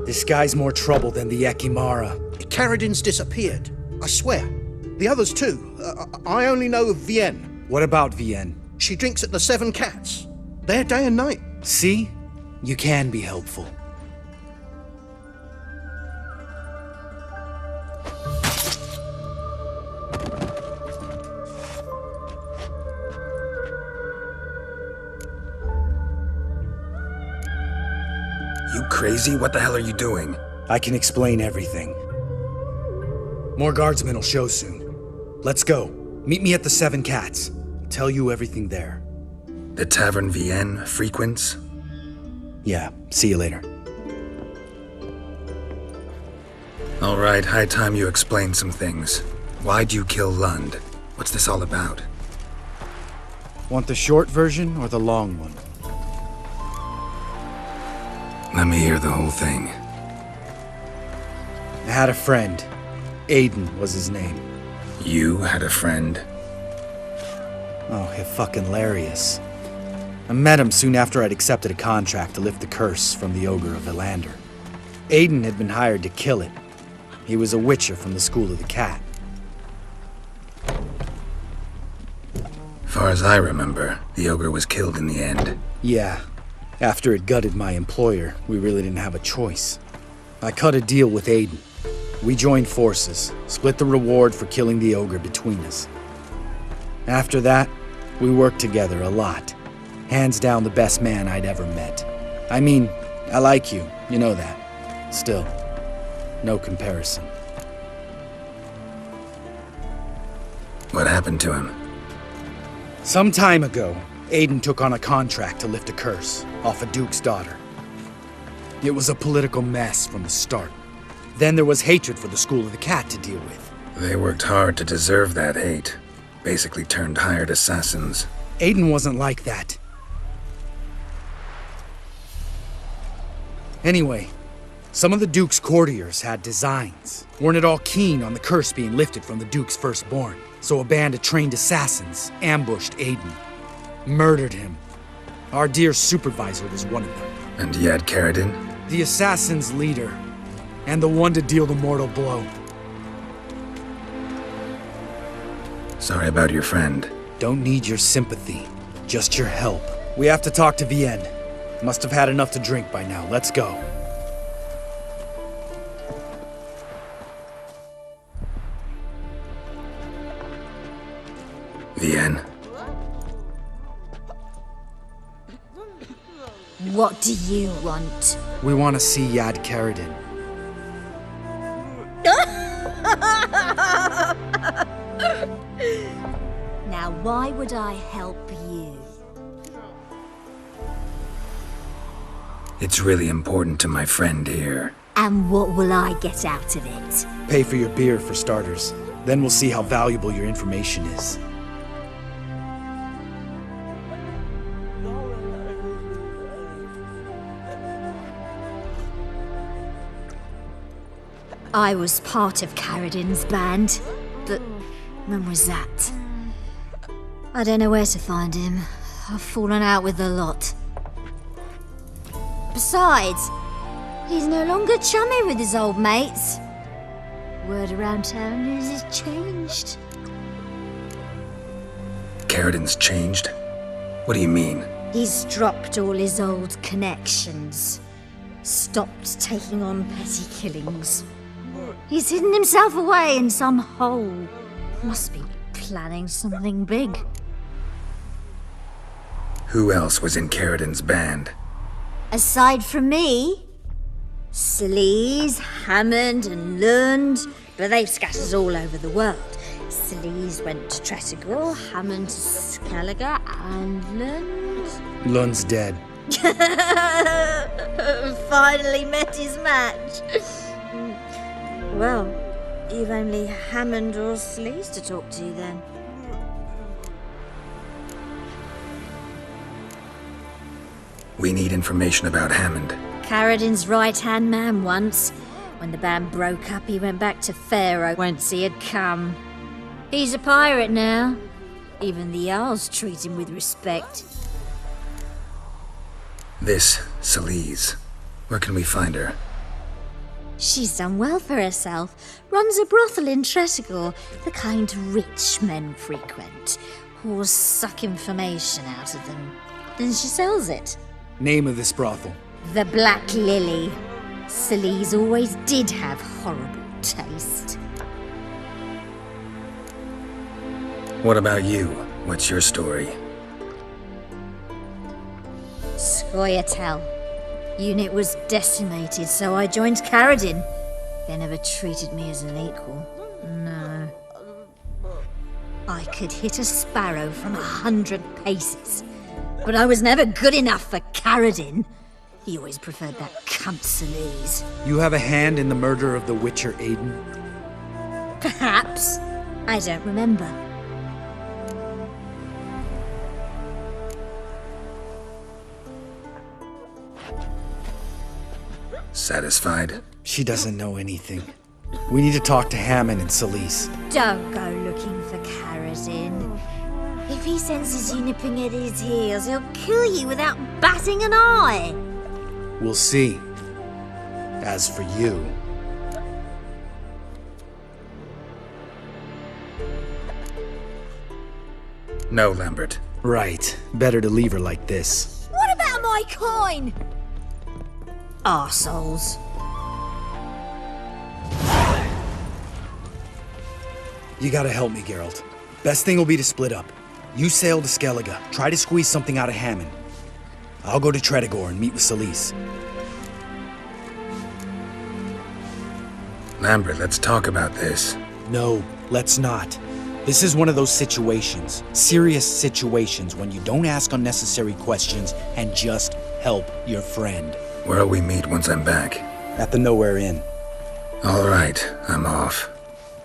This guy's more trouble than the Ekimara. Karadin's disappeared. I swear. The others too. I only know of Vienne. What about Vienne? She drinks at the Seven Cats. There day and night. See? You can be helpful. You crazy? What the hell are you doing? I can explain everything. More guardsmen will show soon. Let's go. Meet me at the Seven Cats. Tell you everything there. The Tavern Vienne frequents? Yeah, see you later. All right, high time you explain some things. Why'd you kill Lund? What's this all about? Want the short version or the long one? Let me hear the whole thing. I had a friend. Aiden was his name. You had a friend? Oh, fucking hilarious. I met him soon after I'd accepted a contract to lift the curse from the Ogre of Elander. Aiden had been hired to kill it. He was a witcher from the School of the Cat. Far as I remember, the Ogre was killed in the end. Yeah. After it gutted my employer, we really didn't have a choice. I cut a deal with Aiden. We joined forces, split the reward for killing the Ogre between us. After that, we worked together a lot. Hands down the best man I'd ever met. I mean, I like you, you know that. Still, no comparison. What happened to him? Some time ago, Aiden took on a contract to lift a curse off a duke's daughter. It was a political mess from the start. Then there was hatred for the School of the Cat to deal with. They worked hard to deserve that hate. Basically turned hired assassins. Aiden wasn't like that. Anyway, some of the Duke's courtiers had designs. Weren't at all keen on the curse being lifted from the Duke's firstborn. So a band of trained assassins ambushed Aiden. Murdered him. Our dear supervisor was one of them. And Yad Karadin? The assassin's leader. And the one to deal the mortal blow. Sorry about your friend. Don't need your sympathy. Just your help. We have to talk to Vienne. Must have had enough to drink by now. Let's go. Vienne. What do you want? We want to see Yad Karadin. Now, why would I help you? It's really important to my friend here. And what will I get out of it? Pay for your beer, for starters. Then we'll see how valuable your information is. I was part of Caradin's band, but when was that? I don't know where to find him. I've fallen out with the lot. Besides, he's no longer chummy with his old mates. Word around town is he's changed. Caradin's changed? What do you mean? He's dropped all his old connections. Stopped taking on petty killings. He's hidden himself away in some hole. Must be planning something big. Who else was in Caradin's band? Aside from me, Sleaze, Hammond and Lund, but they've scattered all over the world. Sleaze went to Tretogor, Hammond to Skellige, and Lund... Lund's dead. Finally met his match. Well, you've only Hammond or Sleaze to talk to then. We need information about Hammond. Caradin's right-hand man once. When the band broke up, he went back to Pharaoh, whence he had come. He's a pirate now. Even the Jarls treat him with respect. This Sleaze. Where can we find her? She's done well for herself. Runs a brothel in Tretogor, the kind rich men frequent. Whores suck information out of them. Then she sells it. Name of this brothel? The Black Lily. Sleaze always did have horrible taste. What about you? What's your story? Scoia'tael. Unit was decimated, so I joined Caradin. They never treated me as an equal. No. I could hit a sparrow from 100 paces, but I was never good enough for Caradin. He always preferred that cunt Sleaze. You have a hand in the murder of the Witcher Aiden? Perhaps. I don't remember. Satisfied? She doesn't know anything. We need to talk to Hammond and Sleaze. Don't go looking for Caradin. If he senses you nipping at his heels, he'll kill you without batting an eye. We'll see. As for you... No, Lambert. Right. Better to leave her like this. What about my coin? Arseholes. You gotta help me, Geralt. Best thing will be to split up. You sail to Skellige, try to squeeze something out of Hammond. I'll go to Tretogor and meet with Sleaze. Lambert, let's talk about this. No, let's not. This is one of those situations, serious situations, when you don't ask unnecessary questions and just help your friend. Where'll we meet once I'm back? At the Nowhere Inn. All right, I'm off.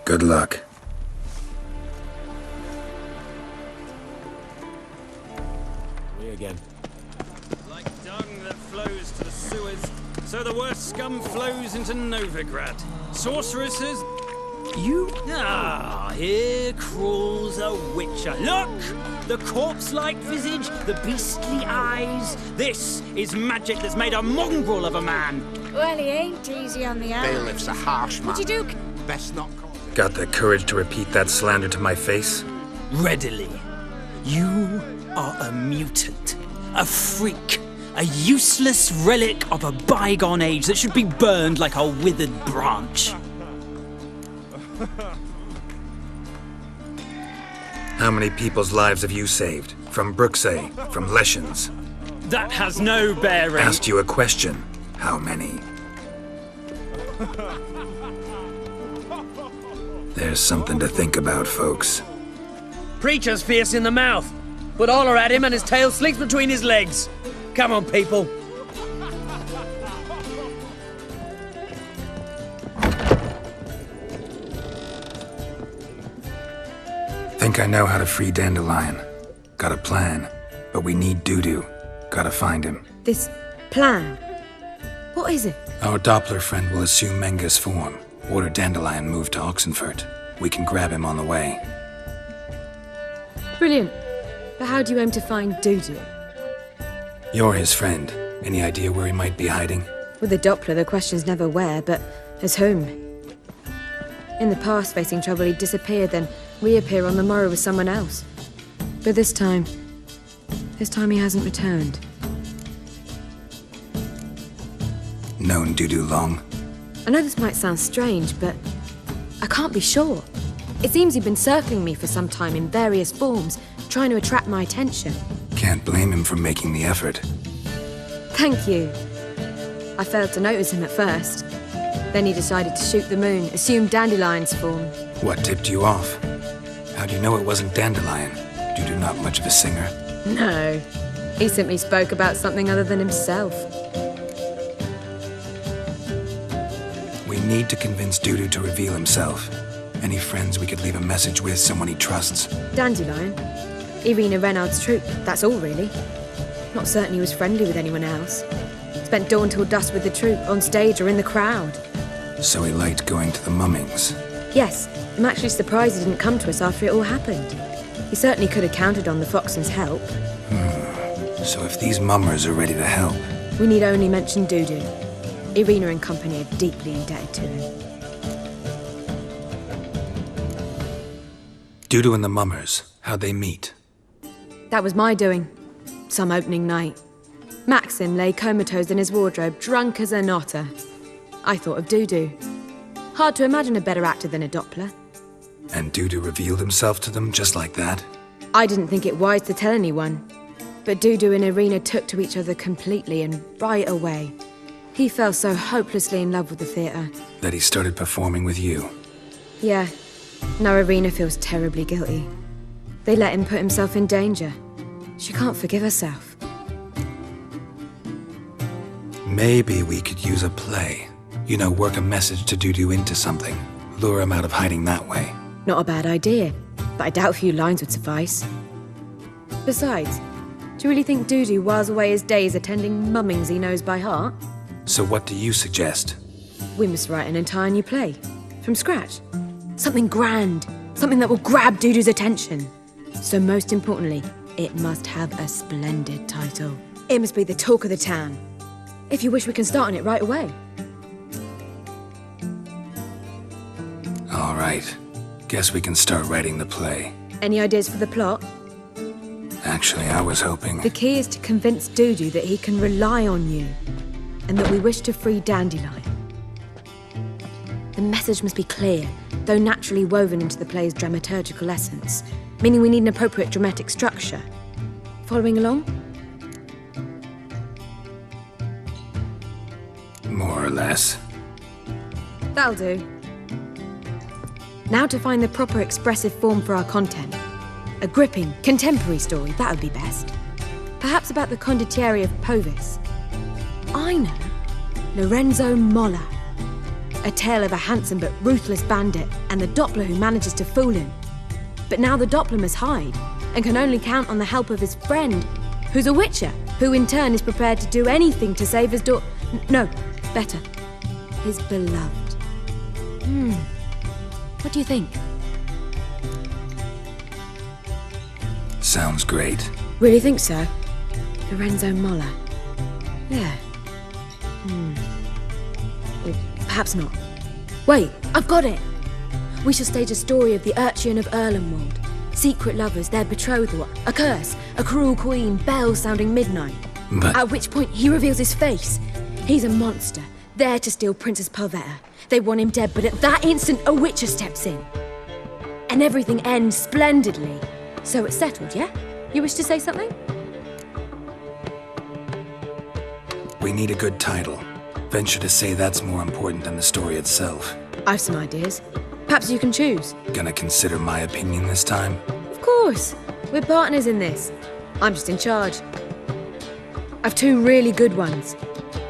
Good luck. Me again. Like dung that flows to the sewers, so the worst scum flows into Novigrad. Sorceresses, you... Ah, here crawls a witcher. Look! The corpse-like visage, the beastly eyes. This is magic that's made a mongrel of a man. Well, he ain't easy on the eyes. Bailiff's a harsh man. What'd you do? Best not call him. Got the courage to repeat that slander to my face? Readily. You are a mutant, a freak, a useless relic of a bygone age that should be burned like a withered branch. How many people's lives have you saved? From Bruxay, from Leshens? That has no bearing. Asked you a question. How many? There's something to think about, folks. Preacher's fierce in the mouth. Put Oller at him and his tail slinks between his legs. Come on, people. Think I know how to free Dandelion. Got a plan. But we need Dudu. Gotta find him. This plan? What is it? Our Doppler friend will assume Menge's form. Order Dandelion moved to Oxenfurt. We can grab him on the way. Brilliant. But how do you aim to find Dudu? You're his friend. Any idea where he might be hiding? With the Doppler, the question's never where, but as whom. In the past, facing trouble, he'd disappear, then reappear on the morrow with someone else. But this time he hasn't returned. Known Dudu long? I know this might sound strange, but I can't be sure. It seems he'd been circling me for some time in various forms, trying to attract my attention. Can't blame him for making the effort. Thank you. I failed to notice him at first. Then he decided to shoot the moon, assume Dandelion's form. What tipped you off? How do you know it wasn't Dandelion? Dudu not much of a singer? No. He simply spoke about something other than himself. We need to convince Dudu to reveal himself. Any friends we could leave a message with, someone he trusts? Dandelion. Irina Renard's troupe, that's all really. Not certain he was friendly with anyone else. Spent dawn till dusk with the troupe, on stage or in the crowd. So he liked going to the mummings? Yes, I'm actually surprised he didn't come to us after it all happened. He certainly could have counted on the Foxen's help. So if these mummers are ready to help... We need only mention Dudu. Irina and company are deeply indebted to him. Dudu and the mummers, how'd they meet? That was my doing. Some opening night. Maxim lay comatose in his wardrobe, drunk as an otter. I thought of Dudu. Hard to imagine a better actor than a Doppler. And Dudu revealed himself to them just like that? I didn't think it wise to tell anyone. But Dudu and Irina took to each other completely and right away. He fell so hopelessly in love with the theatre. That he started performing with you? Yeah. Now Irina feels terribly guilty. They let him put himself in danger. She can't forgive herself. Maybe we could use a play. You know, work a message to Dudu into something. Lure him out of hiding that way. Not a bad idea, but I doubt a few lines would suffice. Besides, do you really think Dudu whiles away his days attending mummings he knows by heart? So what do you suggest? We must write an entire new play. From scratch. Something grand. Something that will grab Dudu's attention. So most importantly, it must have a splendid title. It must be the talk of the town. If you wish, we can start on it right away. All right. Guess we can start writing the play. Any ideas for the plot? Actually, I was hoping... The key is to convince Dudu that he can rely on you, and that we wish to free Dandelion. The message must be clear, though naturally woven into the play's dramaturgical essence, meaning we need an appropriate dramatic structure. Following along? More or less. That'll do. Now to find the proper expressive form for our content. A gripping, contemporary story, that would be best. Perhaps about the condottieri of Povis. I know. Lorenzo Molla. A tale of a handsome but ruthless bandit and the Doppler who manages to fool him. But now the Doppler must hide and can only count on the help of his friend, who's a witcher, who in turn is prepared to do anything to save his no, better, his beloved. What do you think? Sounds great. Really think so? Lorenzo Molla. Yeah. Or perhaps not. Wait, I've got it! We shall stage a story of the Urcheon of Erlenwald. Secret lovers, their betrothal, a curse, a cruel queen, bells sounding midnight. But... At which point he reveals his face. He's a monster, there to steal Princess Palvetta. They want him dead, but at that instant a witcher steps in. And everything ends splendidly. So it's settled, yeah? You wish to say something? We need a good title. Venture to say that's more important than the story itself. I've some ideas. Perhaps you can choose. Gonna consider my opinion this time? Of course. We're partners in this. I'm just in charge. I've two really good ones.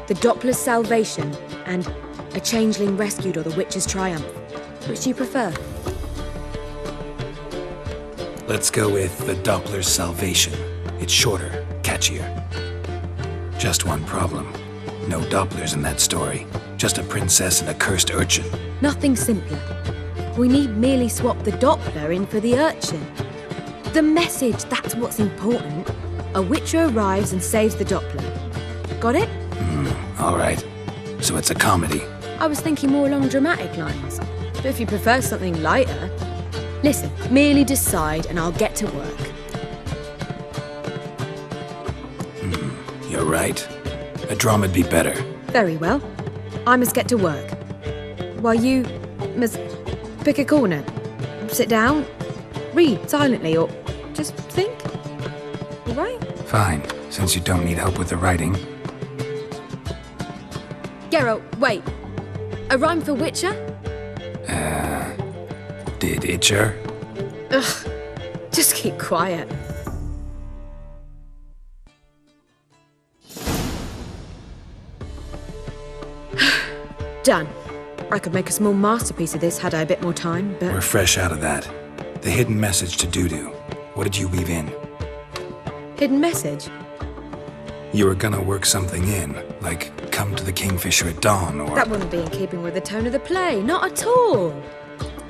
The Doppler's Salvation and A Changeling Rescued or The Witch's Triumph. Which do you prefer? Let's go with The Doppler's Salvation. It's shorter, catchier. Just one problem. No Dopplers in that story. Just a princess and a cursed urchin. Nothing simpler. We need merely swap the Doppler in for the urchin. The message, that's what's important. A Witcher arrives and saves the Doppler. Got it? All right. So it's a comedy. I was thinking more along dramatic lines. But if you prefer something lighter... Listen, merely decide and I'll get to work. You're right. A drama'd be better. Very well. I must get to work. While you must pick a corner. Sit down, read silently, or just think. All right? Fine, since you don't need help with the writing. Geralt, wait. A rhyme for Witcher? Did Itcher? Ugh. Just keep quiet. Done. I could make a small masterpiece of this had I a bit more time, but... We're fresh out of that. The hidden message to Dudu. What did you weave in? Hidden message? You were gonna work something in, like come to the Kingfisher at dawn, or... That wouldn't be in keeping with the tone of the play, not at all.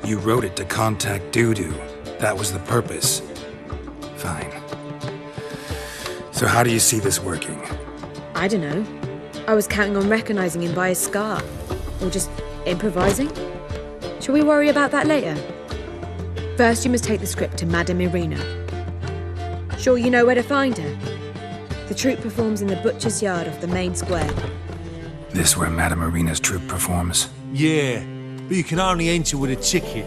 You wrote it to contact Dudu. That was the purpose. Fine. So how do you see this working? I don't know. I was counting on recognizing him by his scar. Or just improvising? Shall we worry about that later? First, you must take the script to Madame Irina. Sure you know where to find her? The troupe performs in the butcher's yard off the main square. This where Madame Irina's troupe performs? Yeah, but you can only enter with a ticket.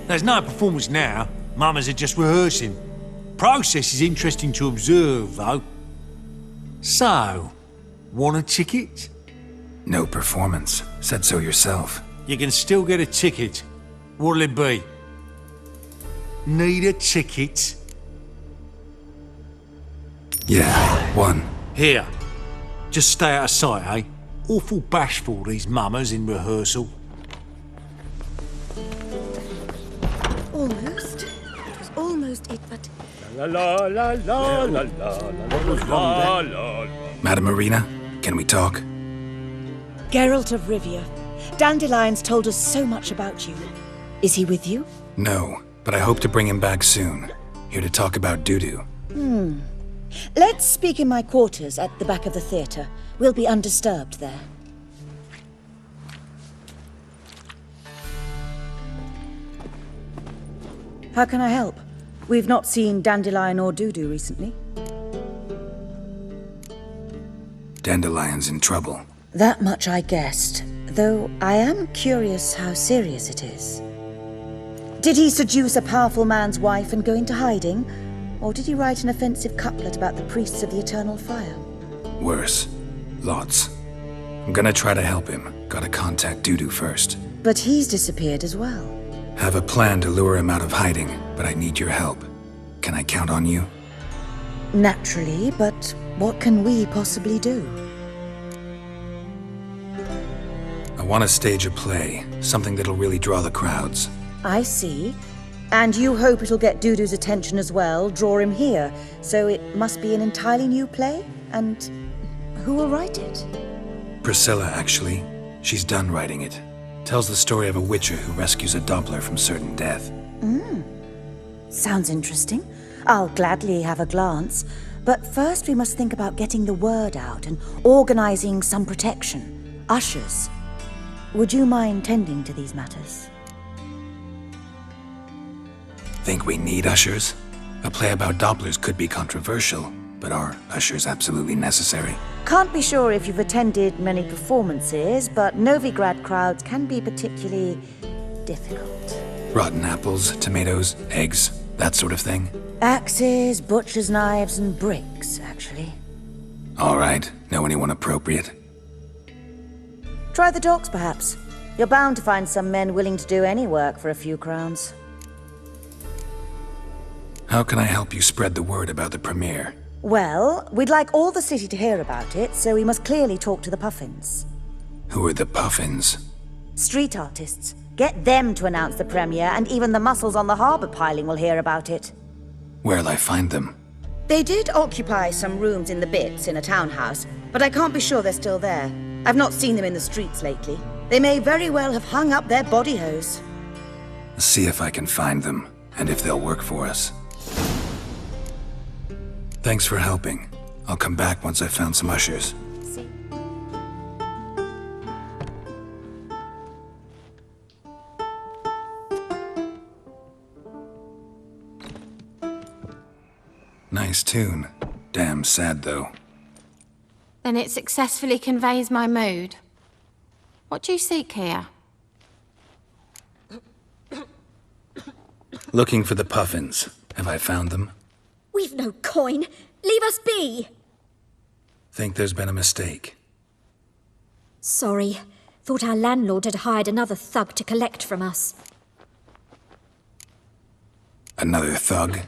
There's no performance now. Mamas are just rehearsing. Process is interesting to observe, though. So, want a ticket? No performance. Said so yourself. You can still get a ticket. What'll it be? Need a ticket? Yeah, one. Here. Just stay out of sight, eh? Awful bashful, these mamas in rehearsal. Almost. It was almost it, but... La la la la la la la. Madame Irina, can we talk? Geralt of Rivia. Dandelion's told us so much about you. Is he with you? No, but I hope to bring him back soon. Here to talk about Dudu. Let's speak in my quarters at the back of the theatre. We'll be undisturbed there. How can I help? We've not seen Dandelion or Dudu recently. Dandelion's in trouble. That much I guessed, though I am curious how serious it is. Did he seduce a powerful man's wife and go into hiding? Or did he write an offensive couplet about the priests of the eternal fire? Worse. Lots. I'm gonna try to help him. Gotta contact Dudu first. But he's disappeared as well. Have a plan to lure him out of hiding, but I need your help. Can I count on you? Naturally, but what can we possibly do? I want to stage a play, something that'll really draw the crowds. I see. And you hope it'll get Dudu's attention as well, draw him here. So it must be an entirely new play? And who will write it? Priscilla, actually. She's done writing it. Tells the story of a witcher who rescues a Doppler from certain death. Sounds interesting. I'll gladly have a glance. But first we must think about getting the word out and organizing some protection. Ushers. Would you mind tending to these matters? Think we need ushers? A play about Dopplers could be controversial, but are ushers absolutely necessary? Can't be sure if you've attended many performances, but Novigrad crowds can be particularly difficult. Rotten apples, tomatoes, eggs, that sort of thing? Axes, butcher's knives, and bricks, actually. All right. Know anyone appropriate? Try the docks, perhaps. You're bound to find some men willing to do any work for a few crowns. How can I help you spread the word about the premiere? Well, we'd like all the city to hear about it, so we must clearly talk to the Puffins. Who are the Puffins? Street artists. Get them to announce the premiere, and even the mussels on the harbour piling will hear about it. Where'll I find them? They did occupy some rooms in the Bits in a townhouse, but I can't be sure they're still there. I've not seen them in the streets lately. They may very well have hung up their body hose. See if I can find them, and if they'll work for us. Thanks for helping. I'll come back once I've found some ushers. Nice tune. Damn sad, though. Then it successfully conveys my mood. What do you seek here? Looking for the Puffins. Have I found them? We've no coin. Leave us be. Think there's been a mistake. Sorry. Thought our landlord had hired another thug to collect from us. Another thug?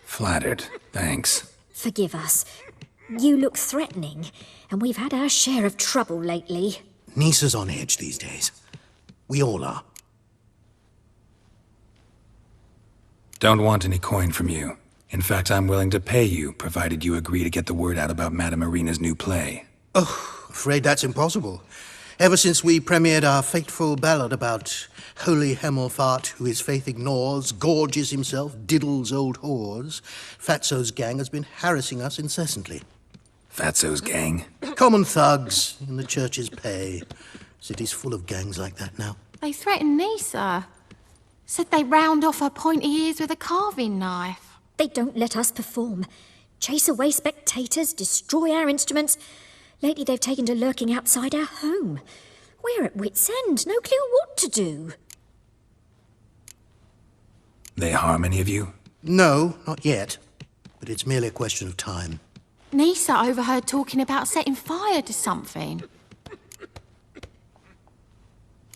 Flattered. Thanks. Forgive us. You look threatening, and we've had our share of trouble lately. Nisa's on edge these days. We all are. Don't want any coin from you. In fact, I'm willing to pay you, provided you agree to get the word out about Madame Irina's new play. Oh, afraid that's impossible. Ever since we premiered our fateful ballad about holy Hemelfart, who his faith ignores, gorges himself, diddles old whores, Fatso's gang has been harassing us incessantly. Fatso's gang? Common thugs in the church's pay. City's full of gangs like that now. They threatened Nisa. Said they round off her pointy ears with a carving knife. They don't let us perform. Chase away spectators, destroy our instruments. Lately they've taken to lurking outside our home. We're at wit's end, no clue what to do. They harm any of you? No, not yet. But it's merely a question of time. Nisa overheard talking about setting fire to something.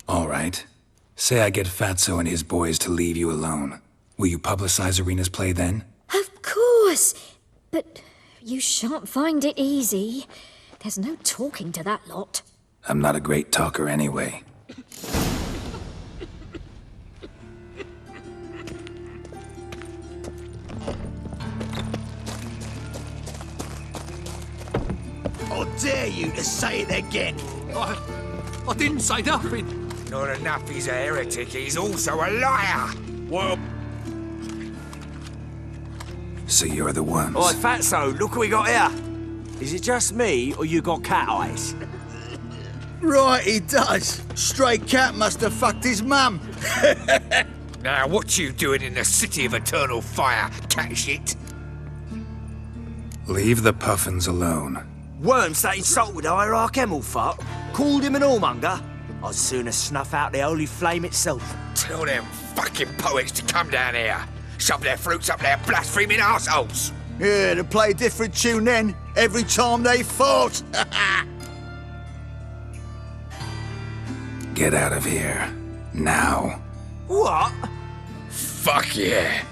All right. Say I get Fatso and his boys to leave you alone. Will you publicize Irina's play then? Of course. But you shan't find it easy. There's no talking to that lot. I'm not a great talker anyway. I dare you to say it again. I didn't say nothing. Not enough he's a heretic, he's also a liar. Well... So you're the ones. Oi, Fatso, look what we got here. Is it just me, or you got cat eyes? Right, he does. Stray cat must have fucked his mum. Now, what you doing in the city of eternal fire, cat shit? Leave the Puffins alone. Worms that insulted Hierarch Hemelfart, called him an whoremonger. I'd sooner snuff out the holy flame itself. Tell them fucking poets to come down here. Shove their fruits up their blaspheming arseholes. Yeah, to play a different tune then, every time they fought. Get out of here. Now. What? Fuck yeah.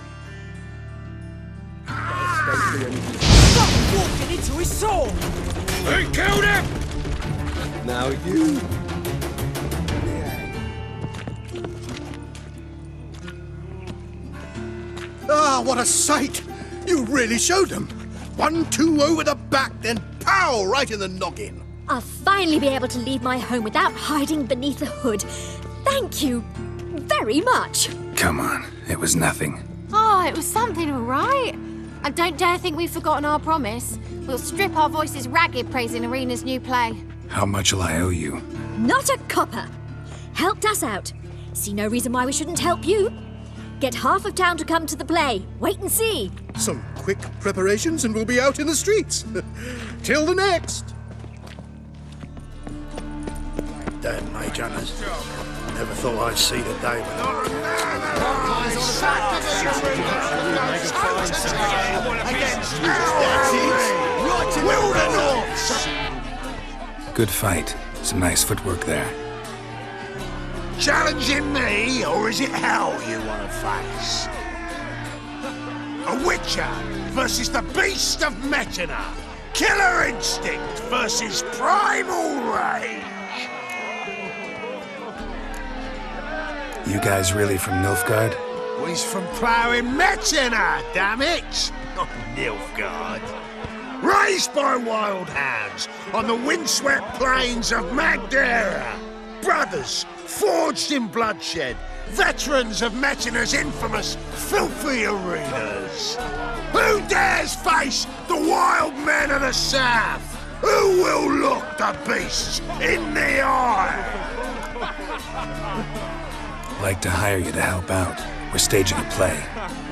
Stop walking into his soul! They killed him! Now you... Ah, what a sight! You really showed them. 1-2 over the back, then pow, right in the noggin. I'll finally be able to leave my home without hiding beneath the hood. Thank you very much. Come on, it was nothing. Oh, it was something, all right. And don't dare think we've forgotten our promise. We'll strip our voices ragged praising Irina's new play. How much will I owe you? Not a copper. Helped us out. See no reason why we shouldn't help you. Get half of town to come to the play. Wait and see. Some quick preparations and we'll be out in the streets. Till the next. Damn, mate, Janners. Never thought I'd see the day Good fight. Some nice footwork there. Challenging me, or is it hell you want to face? A Witcher versus the Beast of Metina. Killer instinct versus primal rage. You guys really from Nilfgaard? He's from ploughing Metina, damn it! Not Nilfgaard. raised by wild hounds on the windswept plains of Magdera. Brothers forged in bloodshed, veterans of Metina's infamous filthy arenas. Who dares face the wild men of the south? Who will look the beasts in the eye? Like to hire you to help out. We're staging a play.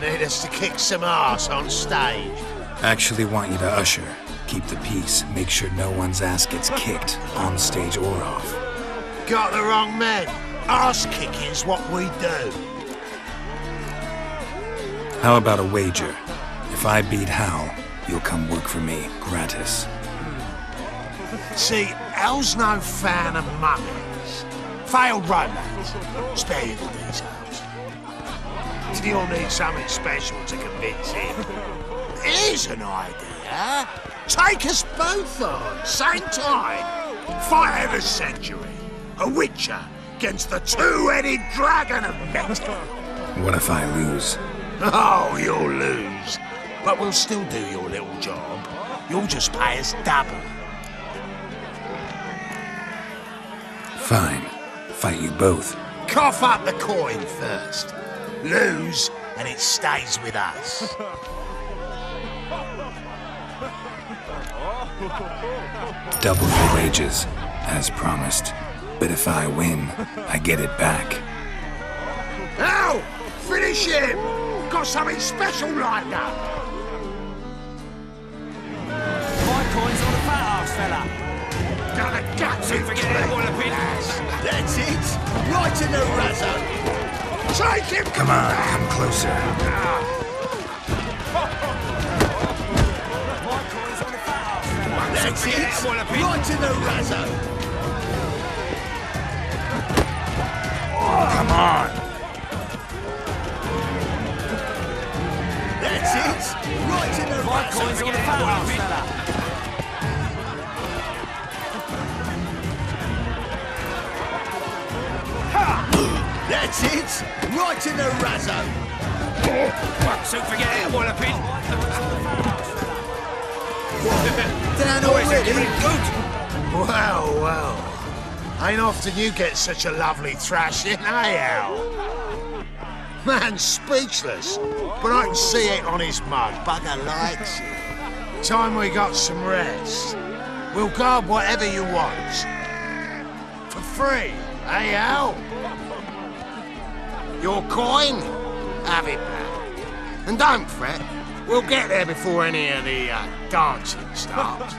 Need us to kick some ass on stage? Actually want you to usher, keep the peace, make sure no one's ass gets kicked, on stage or off. Got the wrong men. Ass kicking's what we do. How about a wager? If I beat Hal, you'll come work for me, gratis. See, Hal's no fan of mummies. Failed romance. Spare you the details. You'll need something special to convince him. Here's an idea. Take us both on, same time. Fight of the century. A witcher against the two-headed dragon of Meta. What if I lose? Oh, you'll lose. But we'll still do your little job. You'll just pay us double. Fine. Fight you both. Cough up the coin first. Lose, and it stays with us. Double your wages, as promised. But if I win, I get it back. Now, finish him! Got something special lined up. My coin's on the fat ass, fella. Got the guts in Forget it, all a bit. That's it. Right in the razzo. Take him! Come on, come closer. My coin's on the fat ass, fella. That's it. Right in the razzo. Come on. That's it. Right in the My coin's on the fat ass, fella. That's it. Right in the razzo. So forget it, Wallopin. Down already. Well. Ain't often you get such a lovely thrashing, eh, Al? Man's speechless, but I can see it on his mug. Bugger likes it. Time we got some rest. We'll guard whatever you want. For free, eh, Al? Your coin? Have it back. And don't fret, we'll get there before any of the dancing starts.